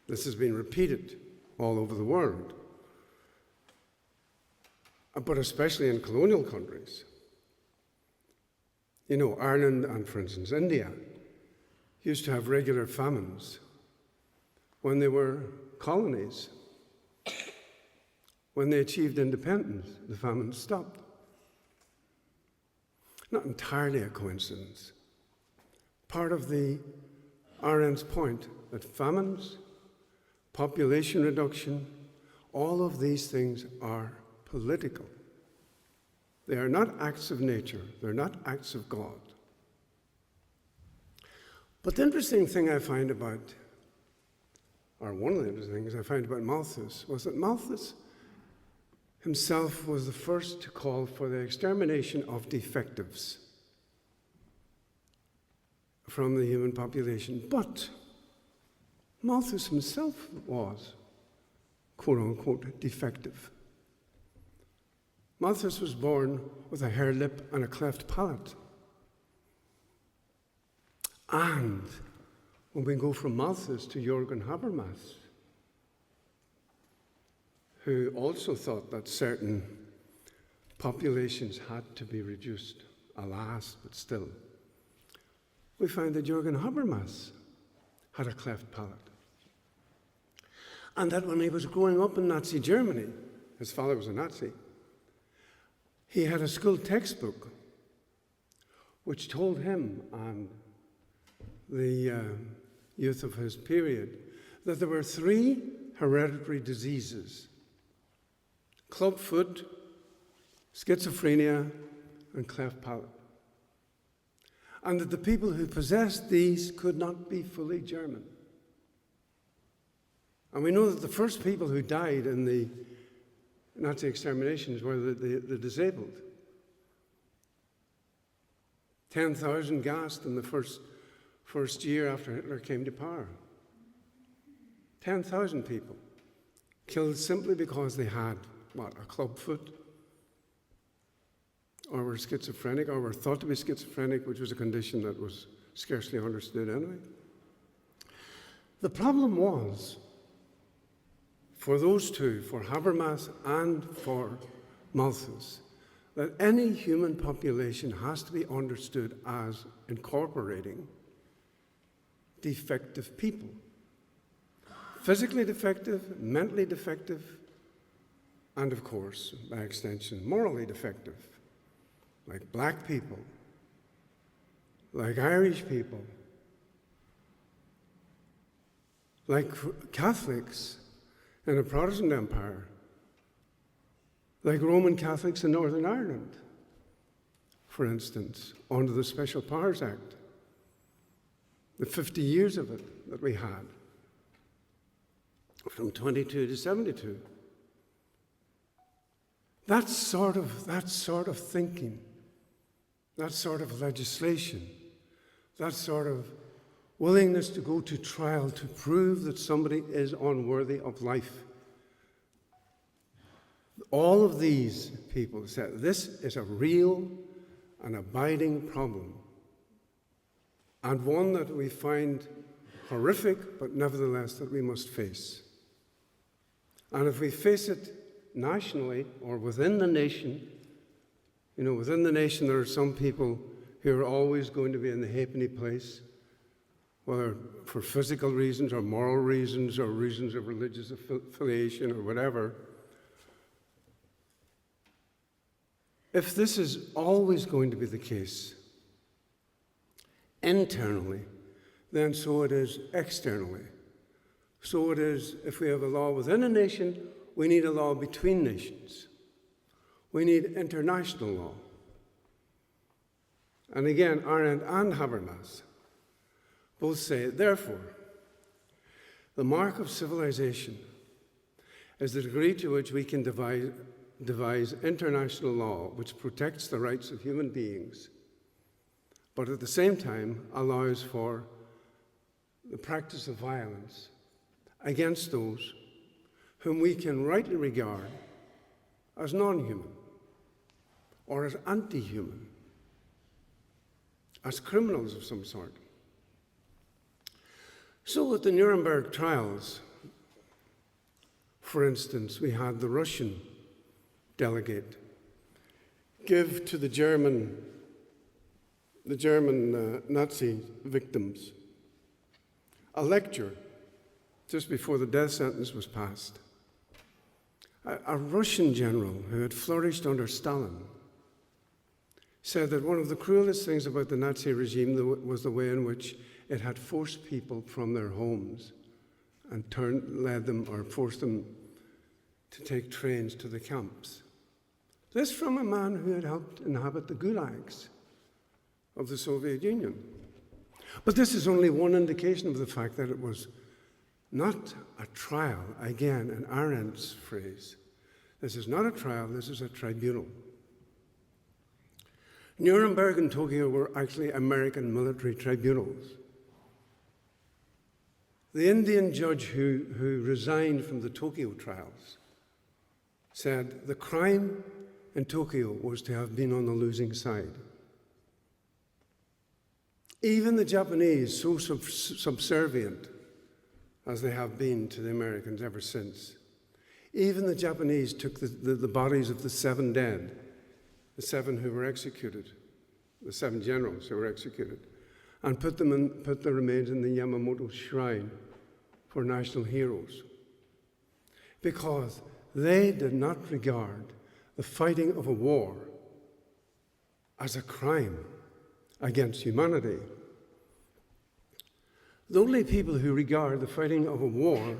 This has been repeated all over the world, but especially in colonial countries. You know, Ireland and, for instance, India used to have regular famines when they were colonies. When they achieved independence, the famine stopped. Not entirely a coincidence. Part of the RN's point that famines, population reduction, all of these things are political. They are not acts of nature. They're not acts of God. But the interesting thing I find about, or one of the interesting things I find about Malthus, was that Malthus himself was the first to call for the extermination of defectives from the human population. But Malthus himself was, quote unquote, defective. Malthus was born with a hare lip and a cleft palate. And when we go from Malthus to Jürgen Habermas, who also thought that certain populations had to be reduced, alas, but still, we find that Jürgen Habermas had a cleft palate. And that when he was growing up in Nazi Germany, his father was a Nazi, he had a school textbook which told him and the youth of his period that there were 3 hereditary diseases: clubfoot, schizophrenia, and cleft palate. And that the people who possessed these could not be fully German. And we know that the first people who died in the Nazi exterminations were the disabled. 10,000 gassed in the first year after Hitler came to power. 10,000 people killed simply because they had, a clubfoot, or were schizophrenic, or were thought to be schizophrenic, which was a condition that was scarcely understood anyway. The problem was, for those two, for Habermas and for Malthus, that any human population has to be understood as incorporating defective people. Physically defective, mentally defective, and of course, by extension, morally defective, like black people, like Irish people, like Catholics, in a Protestant empire, like Roman Catholics in Northern Ireland, for instance, under the Special Powers Act, the 50 years of it that we had, from 22 to 72. That sort of thinking, that sort of legislation, that sort of willingness to go to trial to prove that somebody is unworthy of life. All of these people said this is a real and abiding problem, and one that we find horrific, but nevertheless that we must face. And if we face it nationally or within the nation, within the nation there are some people who are always going to be in the halfpenny place, whether for physical reasons or moral reasons or reasons of religious affiliation or whatever. If this is always going to be the case internally, then so it is externally. So it is, if we have a law within a nation, we need a law between nations. We need international law. And again, Arendt and Habermas both say, therefore, the mark of civilization is the degree to which we can devise international law which protects the rights of human beings, but at the same time allows for the practice of violence against those whom we can rightly regard as non-human or as anti-human, as criminals of some sort. So at the Nuremberg trials, for instance, we had the Russian delegate give to the German Nazi victims a lecture just before the death sentence was passed. A Russian general who had flourished under Stalin said that one of the cruelest things about the Nazi regime was the way in which it had forced people from their homes and led them or forced them to take trains to the camps. This from a man who had helped inhabit the gulags of the Soviet Union. But this is only one indication of the fact that it was not a trial, again, in Arendt's phrase. This is not a trial, this is a tribunal. Nuremberg and Tokyo were actually American military tribunals. The Indian judge who resigned from the Tokyo trials said the crime in Tokyo was to have been on the losing side. Even the Japanese, so subservient as they have been to the Americans ever since, even the Japanese took the bodies of the 7 dead, the 7 who were executed, the 7 generals who were executed, and put the remains in the Yamamoto Shrine for national heroes, because they did not regard the fighting of a war as a crime against humanity. The only people who regard the fighting of a war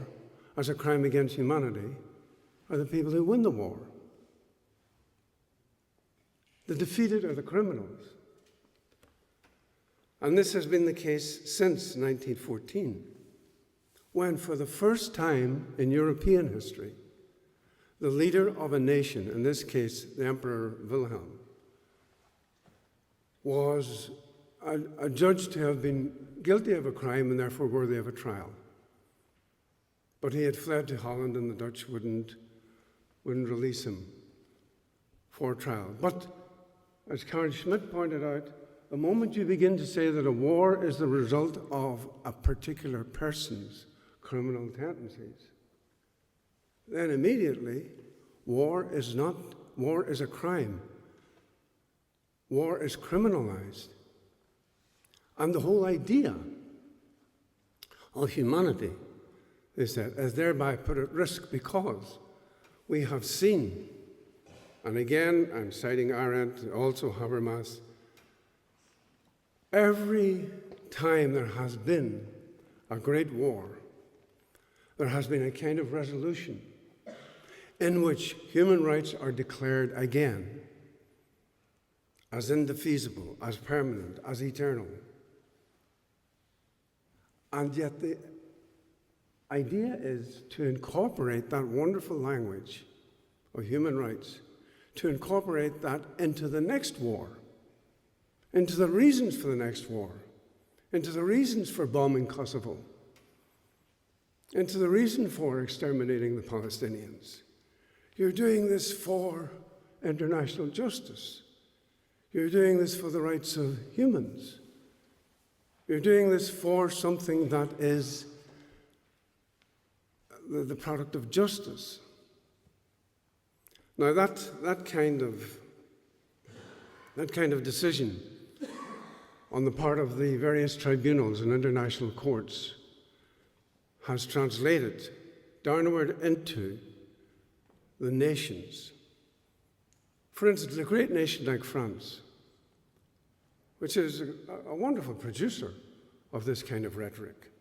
as a crime against humanity are the people who win the war. The defeated are the criminals. And this has been the case since 1914, when for the first time in European history, the leader of a nation, in this case the Emperor Wilhelm, was adjudged to have been guilty of a crime and therefore worthy of a trial. But he had fled to Holland and the Dutch wouldn't release him for trial. But as Karl Schmidt pointed out, the moment you begin to say that a war is the result of a particular person's criminal tendencies, then immediately war is a crime. War is criminalized. And the whole idea of humanity is thereby put at risk, because we have seen, and again I'm citing Arendt, also Habermas, every time there has been a great war, there has been a kind of resolution in which human rights are declared again as indefeasible, as permanent, as eternal. And yet the idea is to incorporate that wonderful language of human rights, to incorporate that into the next war, into the reasons for the next war, into the reasons for bombing Kosovo, into the reason for exterminating the Palestinians. You're doing this for international justice. You're doing this for the rights of humans. You're doing this for something that is the product of justice. Now that kind of decision on the part of the various tribunals and international courts has translated downward into the nations. For instance, a great nation like France, which is a wonderful producer of this kind of rhetoric.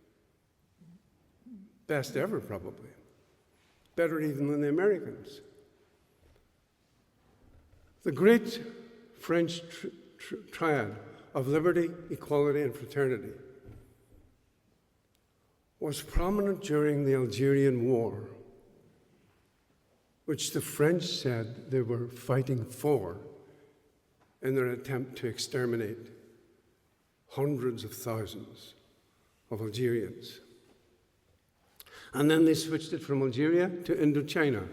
Best ever, probably. Better even than the Americans. The great French triad of liberty, equality, and fraternity was prominent during the Algerian War, which the French said they were fighting for in their attempt to exterminate hundreds of thousands of Algerians. And then they switched it from Algeria to Indochina,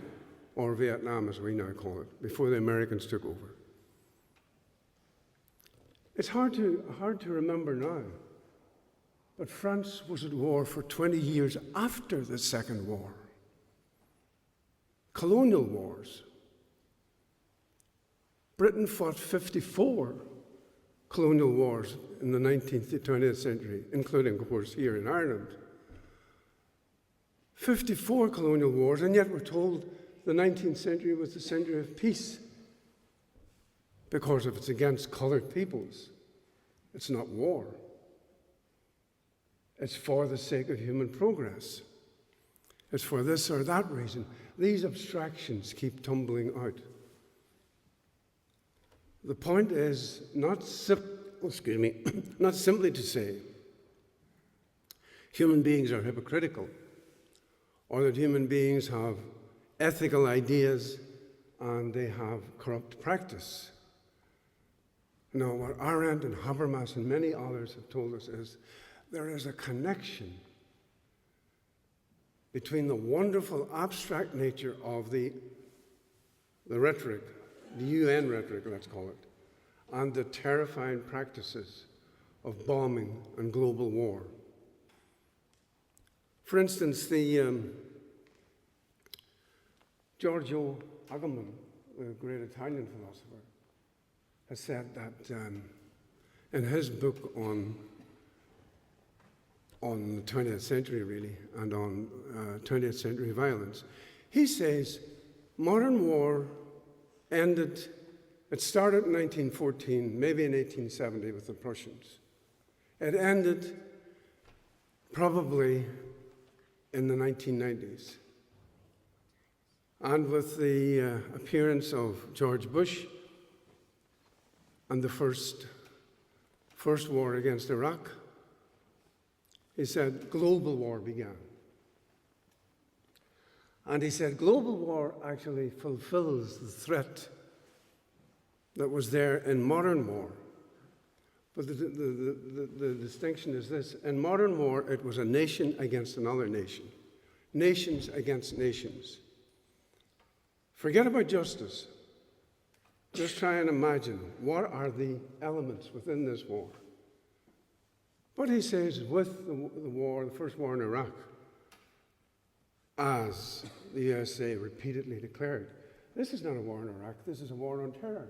or Vietnam as we now call it, before the Americans took over. It's hard to remember now, but France was at war for 20 years after the Second War. Colonial wars. Britain fought 54 colonial wars in the 19th to 20th century, including, of course, here in Ireland. 54 colonial wars, and yet we're told the 19th century was the century of peace because if it's against colored peoples, it's not war. It's for the sake of human progress. It's for this or that reason. These abstractions keep tumbling out. The point is not simply to say human beings are hypocritical or that human beings have ethical ideas and they have corrupt practice. No, what Arendt and Habermas and many others have told us is there is a connection between the wonderful abstract nature of the rhetoric, the UN rhetoric, let's call it, and the terrifying practices of bombing and global war. For instance, the Giorgio Agamben, the great Italian philosopher, has said that in his book on the 20th century, really, and on 20th century violence, he says modern war ended, it started in 1914, maybe in 1870 with the Prussians. It ended probably in the 1990s. And with the appearance of George Bush and the first war against Iraq, he said global war began. And he said global war actually fulfills the threat that was there in modern war. But the distinction is this. In modern war, it was a nation against another nation. Nations against nations. Forget about justice. Just try and imagine what are the elements within this war. But he says with the war, the first war in Iraq, as the USA repeatedly declared, this is not a war in Iraq, this is a war on terror.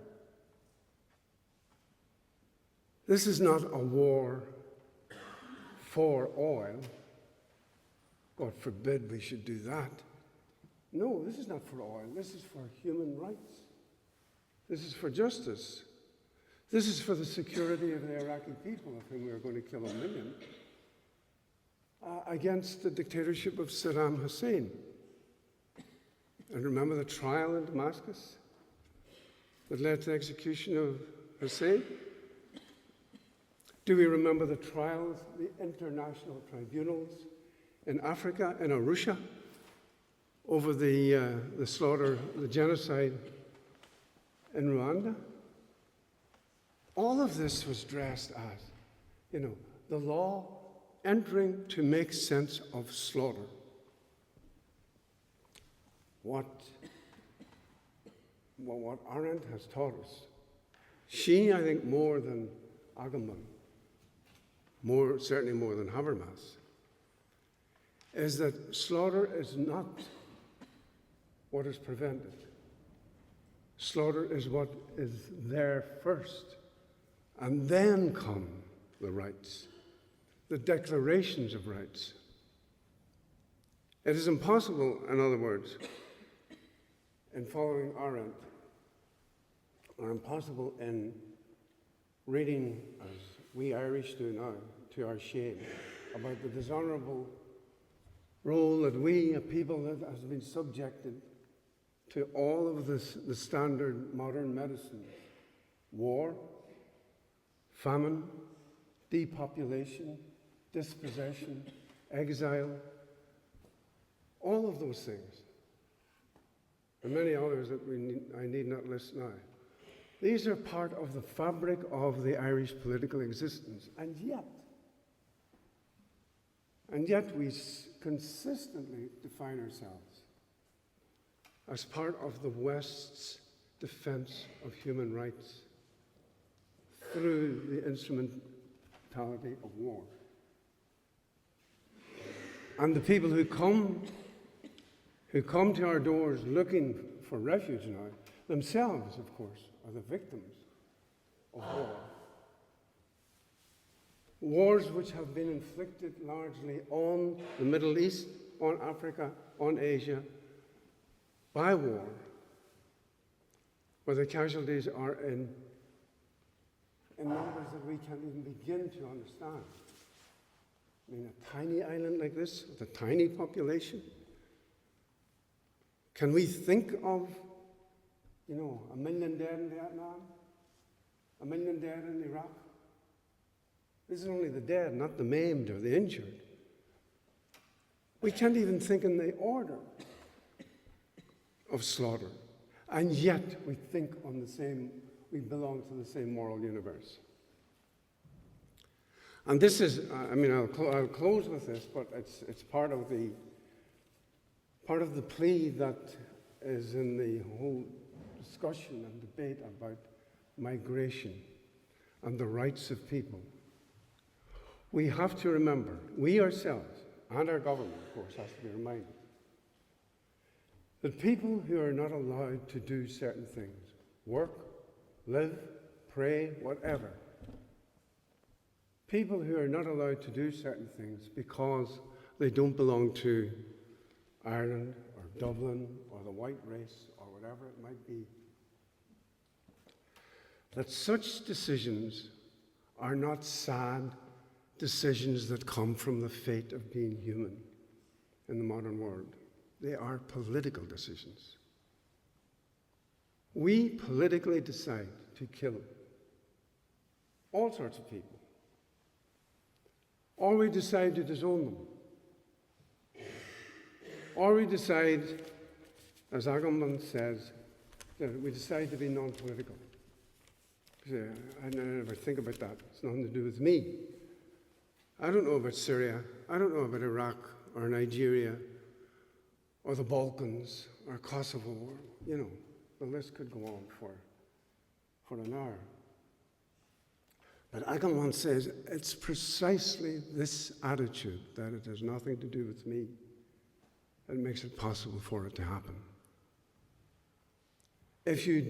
This is not a war for oil. God forbid we should do that. No, this is not for oil. This is for human rights. This is for justice. This is for the security of the Iraqi people, of whom we are going to kill 1 million. against the dictatorship of Saddam Hussein. And remember the trial in Damascus that led to the execution of Hussein? Do we remember the trials, the international tribunals in Africa, in Arusha, over the slaughter, the genocide in Rwanda? All of this was dressed as, the law entering to make sense of slaughter. What Arendt has taught us, she, I think, more than Agamben, certainly more than Habermas, is that slaughter is not what is prevented. Slaughter is what is there first, and then come the rights, the declarations of rights. It is impossible, in other words, in following Arendt, or impossible in reading, as we Irish do now, to our shame, about the dishonourable role that we, a people that has been subjected to all of the standard modern medicines: war, famine, depopulation, dispossession, exile, all of those things, and many others that I need not list now. These are part of the fabric of the Irish political existence, and yet we consistently define ourselves as part of the West's defense of human rights through the instrumentality of war. And the people who come to our doors looking for refuge now, themselves, of course, are the victims of war. Wars which have been inflicted largely on the Middle East, on Africa, on Asia, by war, where the casualties are in numbers that we can't even begin to understand. I mean, a tiny island like this, with a tiny population, can we think of, 1 million dead in Vietnam? 1 million dead in Iraq? This is only the dead, not the maimed or the injured. We can't even think in the order of slaughter. And yet we think on we belong to the same moral universe. And this is, I'll close with this, but it's part of the plea that is in the whole discussion and debate about migration and the rights of people. We have to remember, we ourselves, and our government, of course, has to be reminded, that people who are not allowed to do certain things, work, live, pray, whatever, people who are not allowed to do certain things because they don't belong to Ireland or Dublin or the white race or whatever it might be, that such decisions are not sad decisions that come from the fate of being human in the modern world. They are political decisions. We politically decide to kill all sorts of people, or we decide to disown them, or we decide, as Agamben says, that we decide to be non-political. I never think about that. It's nothing to do with me. I don't know about Syria. I don't know about Iraq or Nigeria or the Balkans or Kosovo. Or, the list could go on for an hour. But Agamben says it's precisely this attitude, that it has nothing to do with me, that makes it possible for it to happen. If you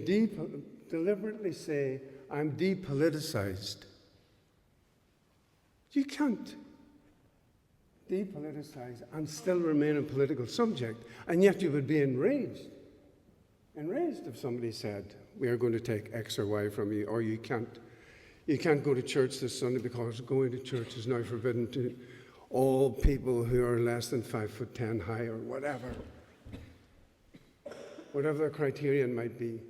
deliberately say, I'm depoliticized, you can't depoliticize and still remain a political subject, and yet you would be enraged if somebody said, we are going to take X or Y from you, or you can't go to church this Sunday because going to church is now forbidden to, all people who are less than 5'10" high or whatever the criterion might be.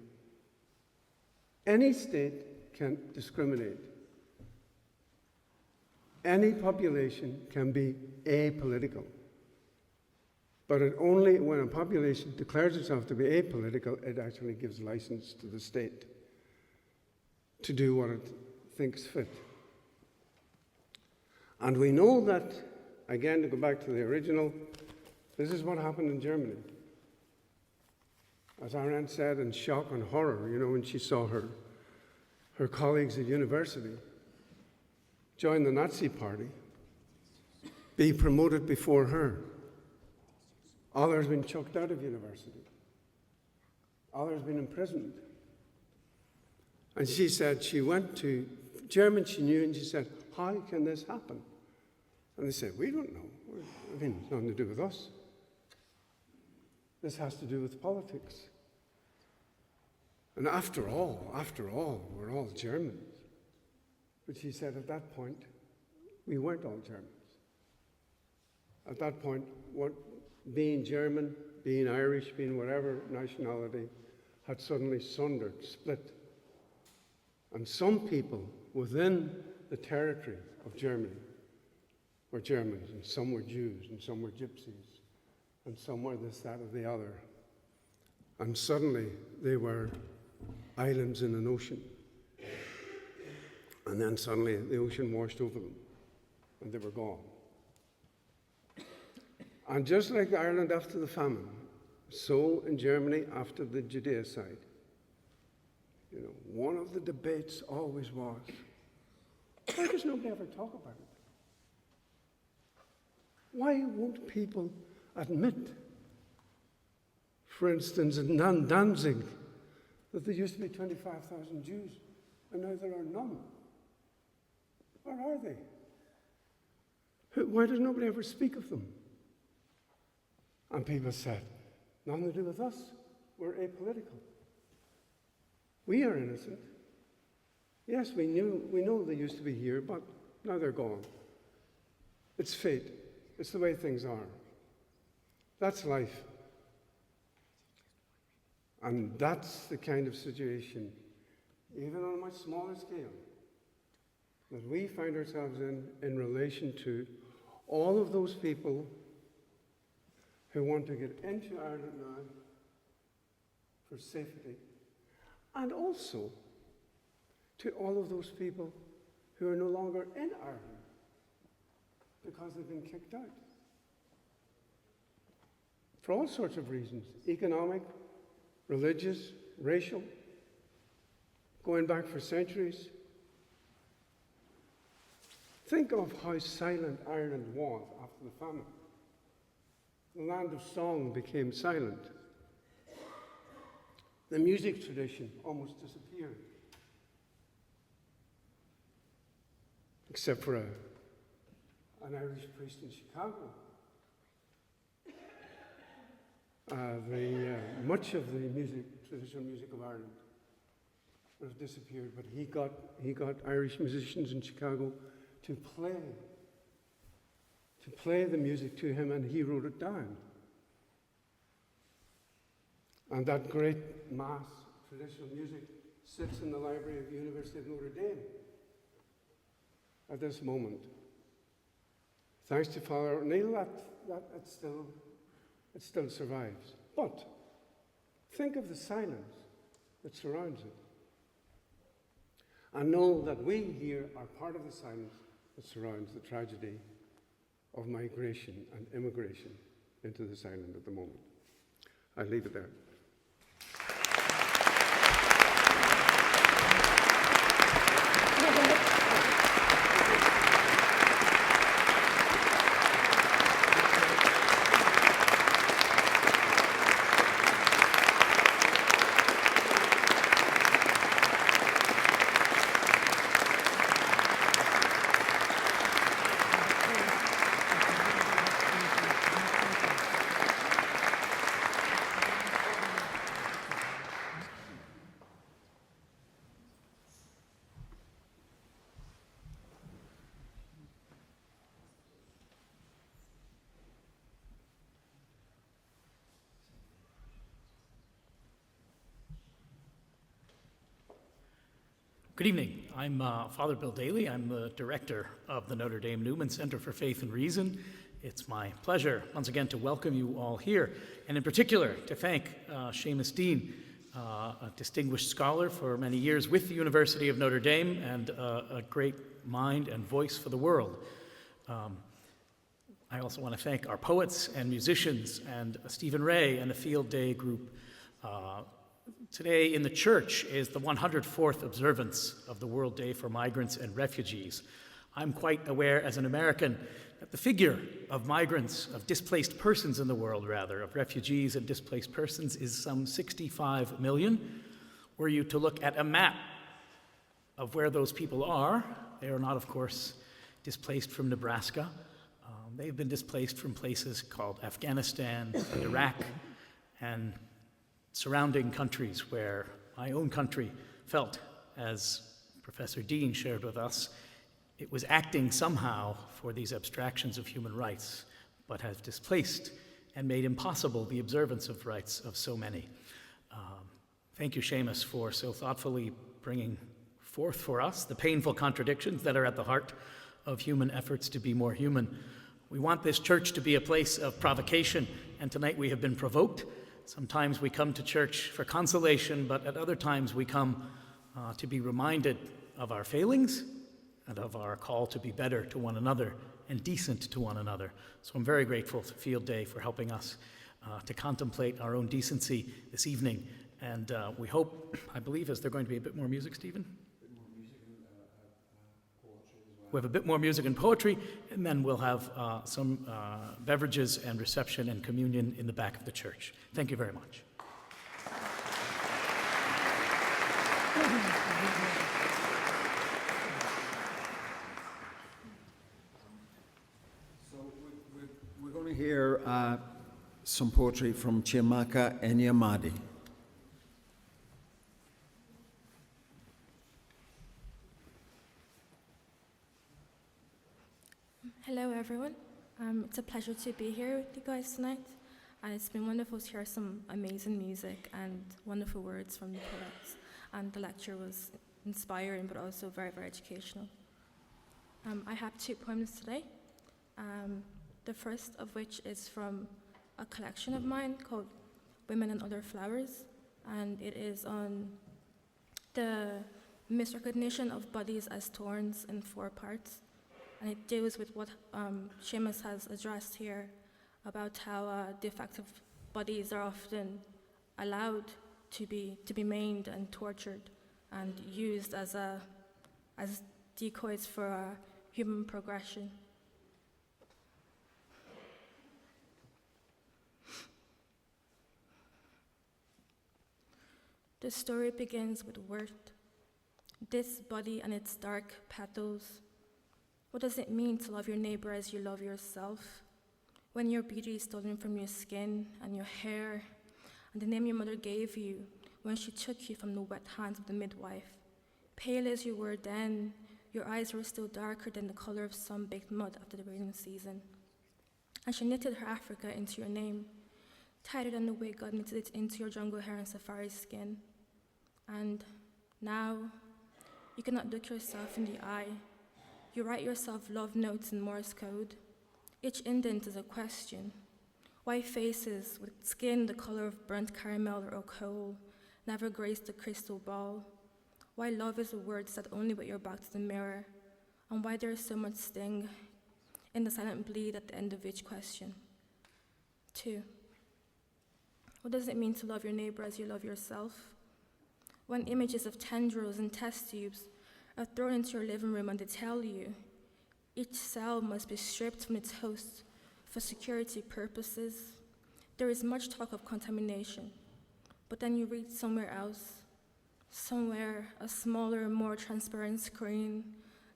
Any state can discriminate. Any population can be apolitical. But only when a population declares itself to be apolitical, it actually gives license to the state to do what it thinks fit. And we know that, again, to go back to the original, this is what happened in Germany. As Arendt said, in shock and horror, when she saw her colleagues at university join the Nazi Party, be promoted before her. Others been chucked out of university. Others been imprisoned. And she said she went to German she knew, and she said, how can this happen? And they said, we don't know. It's nothing to do with us. This has to do with politics. And after all, we're all Germans. But she said at that point, we weren't all Germans. At that point, being German, being Irish, being whatever nationality, had suddenly sundered, split. And some people within the territory of Germany were Germans, and some were Jews, and some were gypsies, and some were this, that, or the other. And suddenly they were islands in an ocean. And then suddenly the ocean washed over them, and they were gone. And just like Ireland after the famine, so in Germany after the Judaicide, one of the debates always was, why does nobody ever talk about it? Why won't people admit, for instance, in Danzig, that there used to be 25,000 Jews, and now there are none? Where are they? Why does nobody ever speak of them? And people said, nothing to do with us. We're apolitical. We are innocent. Yes, we know they used to be here, but now they're gone. It's fate. It's the way things are. That's life. And that's the kind of situation, even on a much smaller scale, that we find ourselves in relation to all of those people who want to get into Ireland now for safety, and also to all of those people who are no longer in Ireland because they've been kicked out. For all sorts of reasons, economic, religious, racial, going back for centuries. Think of how silent Ireland was after the famine. The land of song became silent. The music tradition almost disappeared. Except for an Irish priest in Chicago. Much of the traditional music of Ireland would have disappeared, but he got Irish musicians in Chicago to play the music to him, and he wrote it down. And that great mass traditional music sits in the library of the University of Notre Dame at this moment. Thanks to Father O'Neill, that it still survives. But think of the silence that surrounds it. And know that we here are part of the silence that surrounds the tragedy of migration and immigration into this island at the moment. I'll leave it there. Good evening. I'm Father Bill Daly. I'm the director of the Notre Dame Newman Center for Faith and Reason. It's my pleasure once again to welcome you all here, and in particular to thank Seamus Deane, a distinguished scholar for many years with the University of Notre Dame and a great mind and voice for the world. I also want to thank our poets and musicians and Stephen Rea and the Field Day group. Today in the church is the 104th observance of the World Day for Migrants and Refugees. I'm quite aware as an American that the figure of migrants, of displaced persons in the world rather, of refugees and displaced persons is some 65 million. Were you to look at a map of where those people are, they are not, of course, displaced from Nebraska. They've been displaced from places called Afghanistan, Iraq, and surrounding countries where my own country felt, as Professor Deane shared with us, it was acting somehow for these abstractions of human rights, but has displaced and made impossible the observance of rights of so many. Thank you, Seamus, for so thoughtfully bringing forth for us the painful contradictions that are at the heart of human efforts to be more human. We want this church to be a place of provocation, and tonight we have been provoked. Sometimes we come to church for consolation, but at other times we come to be reminded of our failings and of our call to be better to one another and decent to one another. So I'm very grateful to Field Day for helping us to contemplate our own decency this evening. And we hope, I believe, is there going to be a bit more music, Stephen? We have a bit more music and poetry, and then we'll have some beverages and reception and communion in the back of the church. Thank you very much. So we're going to hear some poetry from Chiamaka Enyamadi. Hello, everyone. It's a pleasure to be here with you guys tonight. And it's been wonderful to hear some amazing music and wonderful words from the poets. And the lecture was inspiring, but also very, very educational. I have 2 poems today. The first of which is from a collection of mine called Women and Other Flowers. And it is on the misrecognition of bodies as thorns in 4 parts. And it deals with what Seamus has addressed here about how defective bodies are often allowed to be maimed and tortured and used as decoys for human progression. The story begins with worth. This body and its dark petals. What does it mean to love your neighbor as you love yourself? When your beauty is stolen from your skin and your hair, and the name your mother gave you when she took you from the wet hands of the midwife. Pale as you were then, your eyes were still darker than the color of sun-baked mud after the rainy season. And she knitted her Africa into your name, tighter than the way God knitted it into your jungle hair and safari skin. And now, you cannot look yourself in the eye. You write yourself love notes in Morse code. Each indent is a question. Why faces with skin the color of burnt caramel or coal never graced the crystal ball? Why love is a word said only with your back to the mirror? And why there is so much sting in the silent bleed at the end of each question? 2. What does it mean to love your neighbor as you love yourself? When images of tendrils and test tubes are thrown into your living room and they tell you each cell must be stripped from its host for security purposes, there is much talk of contamination. But then you read somewhere else, somewhere a smaller, more transparent screen,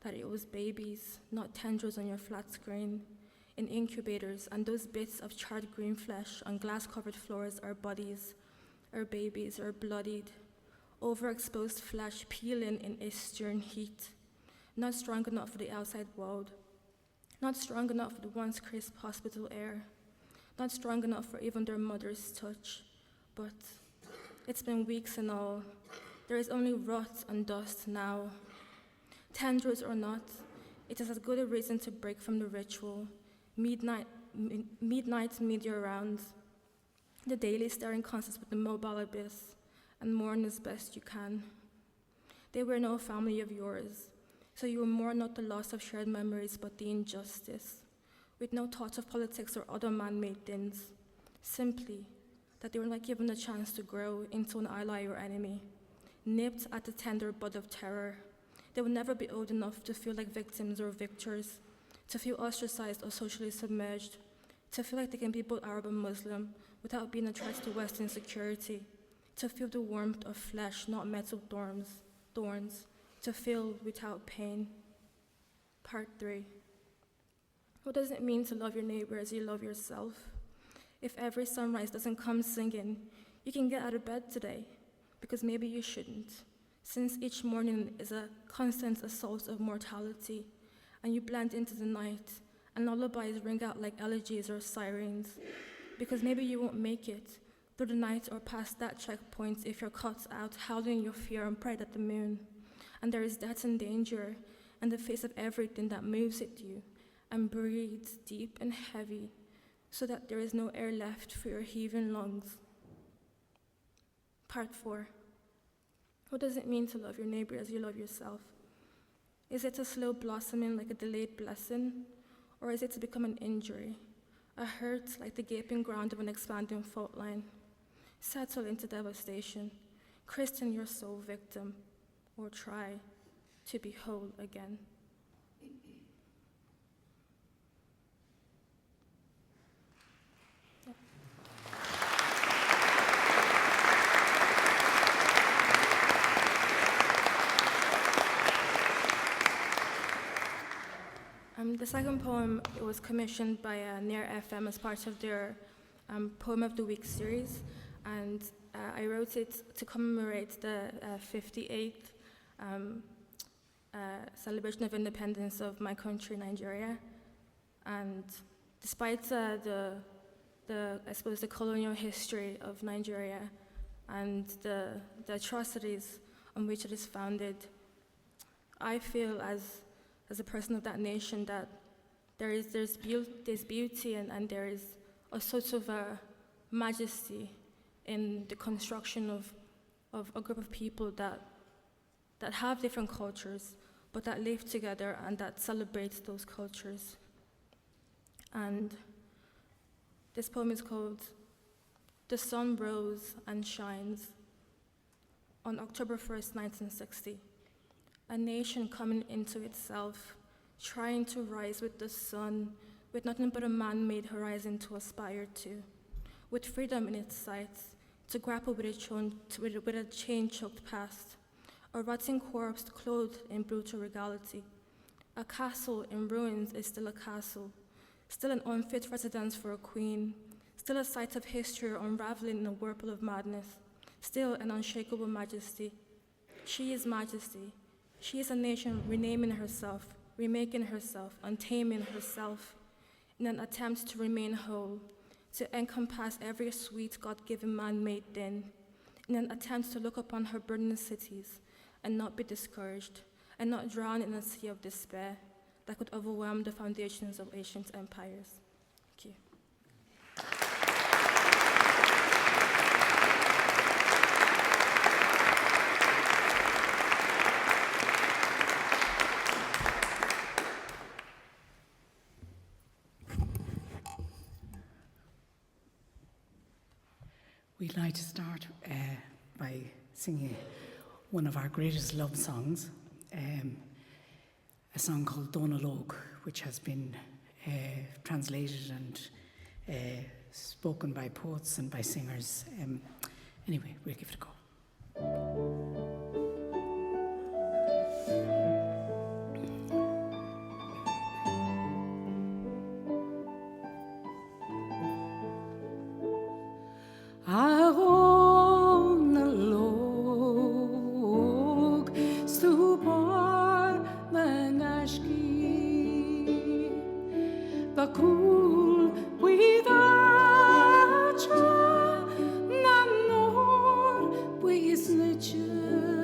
that it was babies, not tendrils on your flat screen, in incubators, and those bits of charred green flesh on glass-covered floors are bodies, or babies, or bloodied, overexposed flesh peeling in a stern heat, not strong enough for the outside world, not strong enough for the once crisp hospital air, not strong enough for even their mother's touch. But it's been weeks and all, There is only rot and dust now. Tendrils or not, it is as good a reason to break from the ritual. Midnight media rounds, the daily staring concerts with the mobile abyss, and mourn as best you can. They were no family of yours, so you will mourn not the loss of shared memories, but the injustice, with no thought of politics or other man-made things, simply that they were not given a chance to grow into an ally or enemy, nipped at the tender bud of terror. They will never be old enough to feel like victims or victors, to feel ostracized or socially submerged, to feel like they can be both Arab and Muslim without being a threat to Western security, to feel the warmth of flesh, not metal thorns, to feel without pain. Part 3. What does it mean to love your neighbor as you love yourself? If every sunrise doesn't come singing, you can get out of bed today, because maybe you shouldn't, since each morning is a constant assault of mortality, and you blend into the night, and lullabies ring out like elegies or sirens, because maybe you won't make it through the night or past that checkpoint if you're caught out howling your fear and pride at the moon. And there is death and danger in the face of everything that moves at you and breathes deep and heavy, so that there is no air left for your heaving lungs. Part 4. What does it mean to love your neighbor as you love yourself? Is it a slow blossoming like a delayed blessing? Or is it to become an injury, a hurt like the gaping ground of an expanding fault line? Settle into devastation, christen your soul victim, or try to be whole again. The second poem, it was commissioned by Near FM as part of their Poem of the Week series, and I wrote it to commemorate the 58th celebration of independence of my country, Nigeria. And despite the I suppose the colonial history of Nigeria and the atrocities on which it is founded, I feel as a person of that nation that there's beauty and there is a sort of a majesty in the construction of a group of people that have different cultures, but that live together and that celebrates those cultures. And this poem is called "The Sun Rose and Shines" on October 1st, 1960. A nation coming into itself, trying to rise with the sun, with nothing but a man-made horizon to aspire to, with freedom in its sights, to grapple with a chain-choked past, a rotting corpse clothed in brutal regality. A castle in ruins is still a castle, still an unfit residence for a queen, still a site of history unraveling in a whirlpool of madness, still an unshakable majesty. She is majesty. She is a nation renaming herself, remaking herself, untaming herself in an attempt to remain whole, to encompass every sweet God-given man-made thing, in an attempt to look upon her burning cities and not be discouraged, and not drown in a sea of despair that could overwhelm the foundations of ancient empires. Thank you. We'd like to start by singing one of our greatest love songs, a song called Donalog, which has been translated and spoken by poets and by singers. Anyway, we'll give it a go. Nature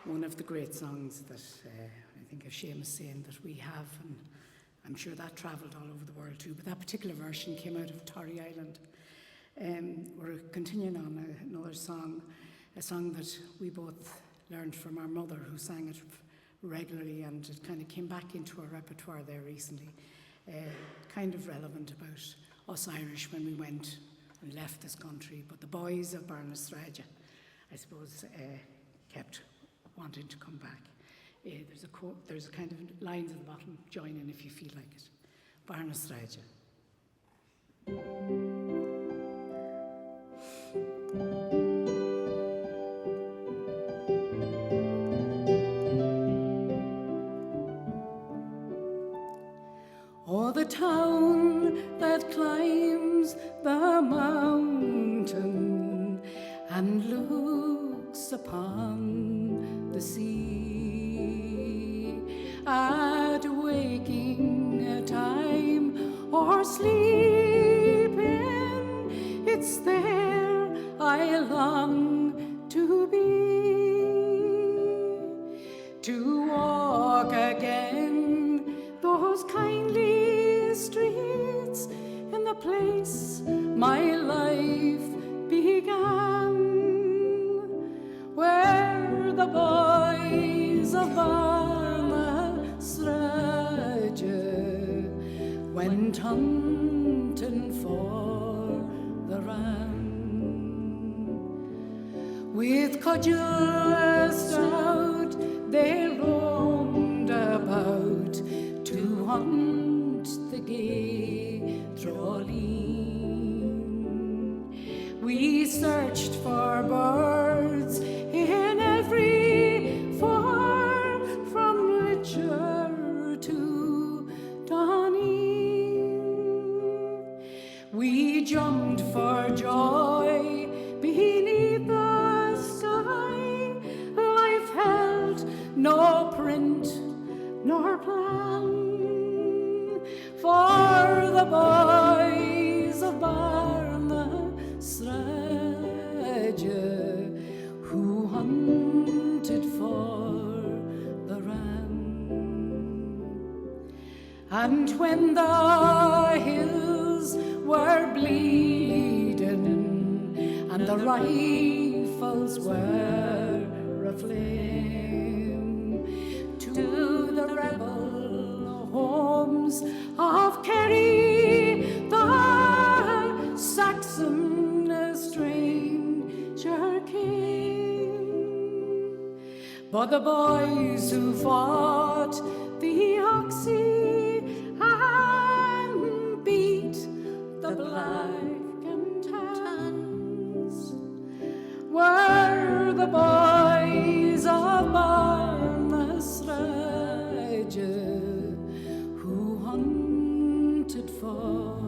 One of the great songs that I think of Seamus saying that we have, and I'm sure that travelled all over the world too, but that particular version came out of Torrey Island. We're continuing on another song, a song that we both learned from our mother, who sang it regularly, and it kind of came back into our repertoire there recently. Kind of relevant about us Irish when we went and left this country, but the boys of Barnastraja, I suppose, kept wanting to come back. There's a kind of lines at the bottom. Join in if you feel like it. Barnastraja. Oh, the town that climbs the mountain and looks upon the sea, at waking time or sleeping, it's there I long to be, to walk again those kindly streets in the place my life began, where the boys of Barnastraja went hunting for the ram. With cudgels stout they roamed about to hunt the gay trolling. We searched for birds in every form, from Licher to Donny. nor plan for the boys of Barna Sraja who hunted for the ram. And when the hills were bleeding and the rifles were aflame, to the rebel homes of Kerry the Saxon stranger came. But the boys who fought the Oxy and beat the black and tans were the boys of Barnasraja who hunted for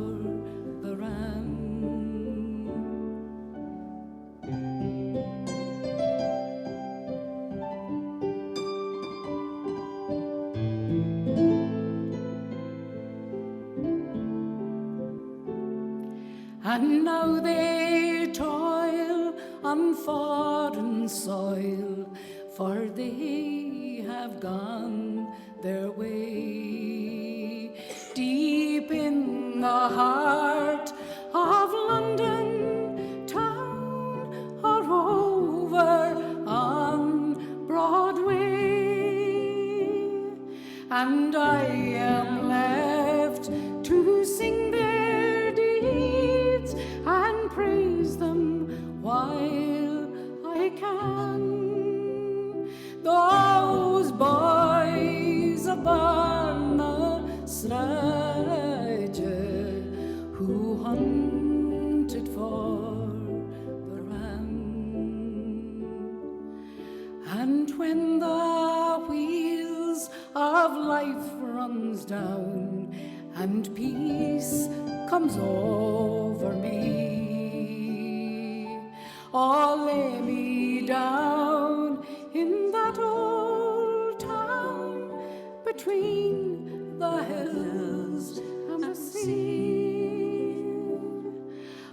the ram. And now they toil on foreign soil, for they have gone their way. Deep in the heart of London town, or over on Broadway, and I am left to sing their deeds and praise them while I can. Those boys of Barnasraja who hunted for the ram. And when the wheels of life runs down and peace comes over me, oh, lay me down in that old town between the hills and the sea.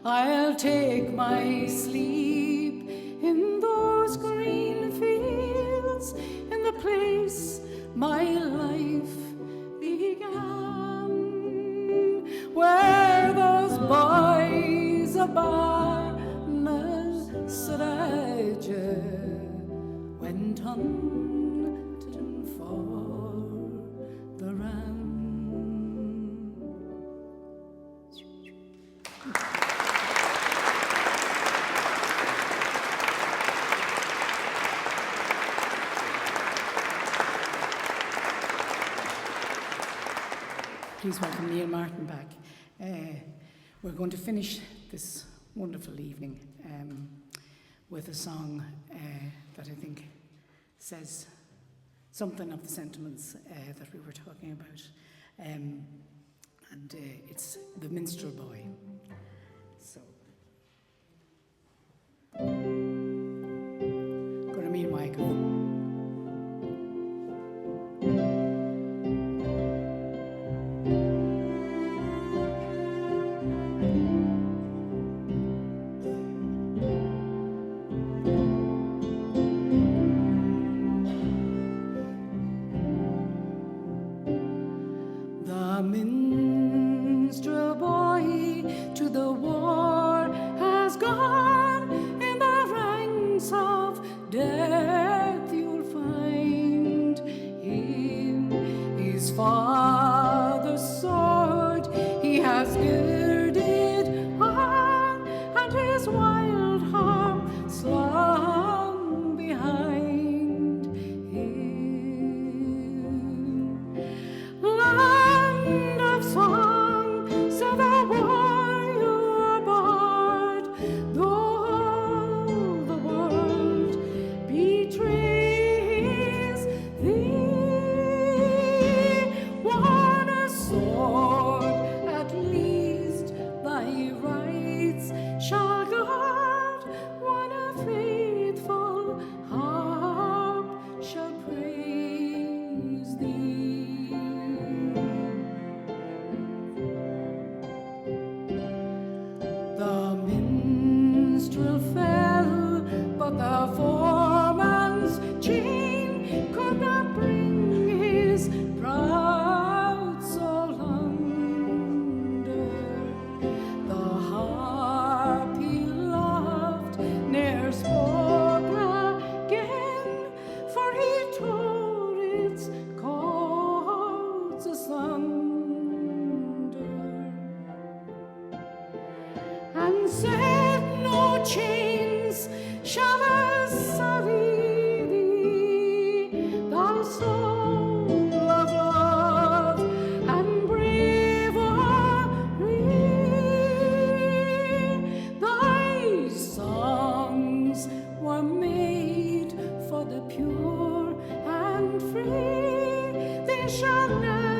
I'll take my sleep in those green fields, in the place my life began, where those boys of Barnasraja went hunting for the ram. Please welcome Neil Martin back. We're going to finish this wonderful evening with a song that I think says something of the sentiments that we were talking about. And it's The Minstrel Boy. So, go to me, Michael. The minstrel boy to the war has gone. In the ranks of death you'll find him. His father's sword he has girded on, and his wild harp slung behind him. Land of song, said the warrior bard, though the world betrays thee, won a sword at least stronger.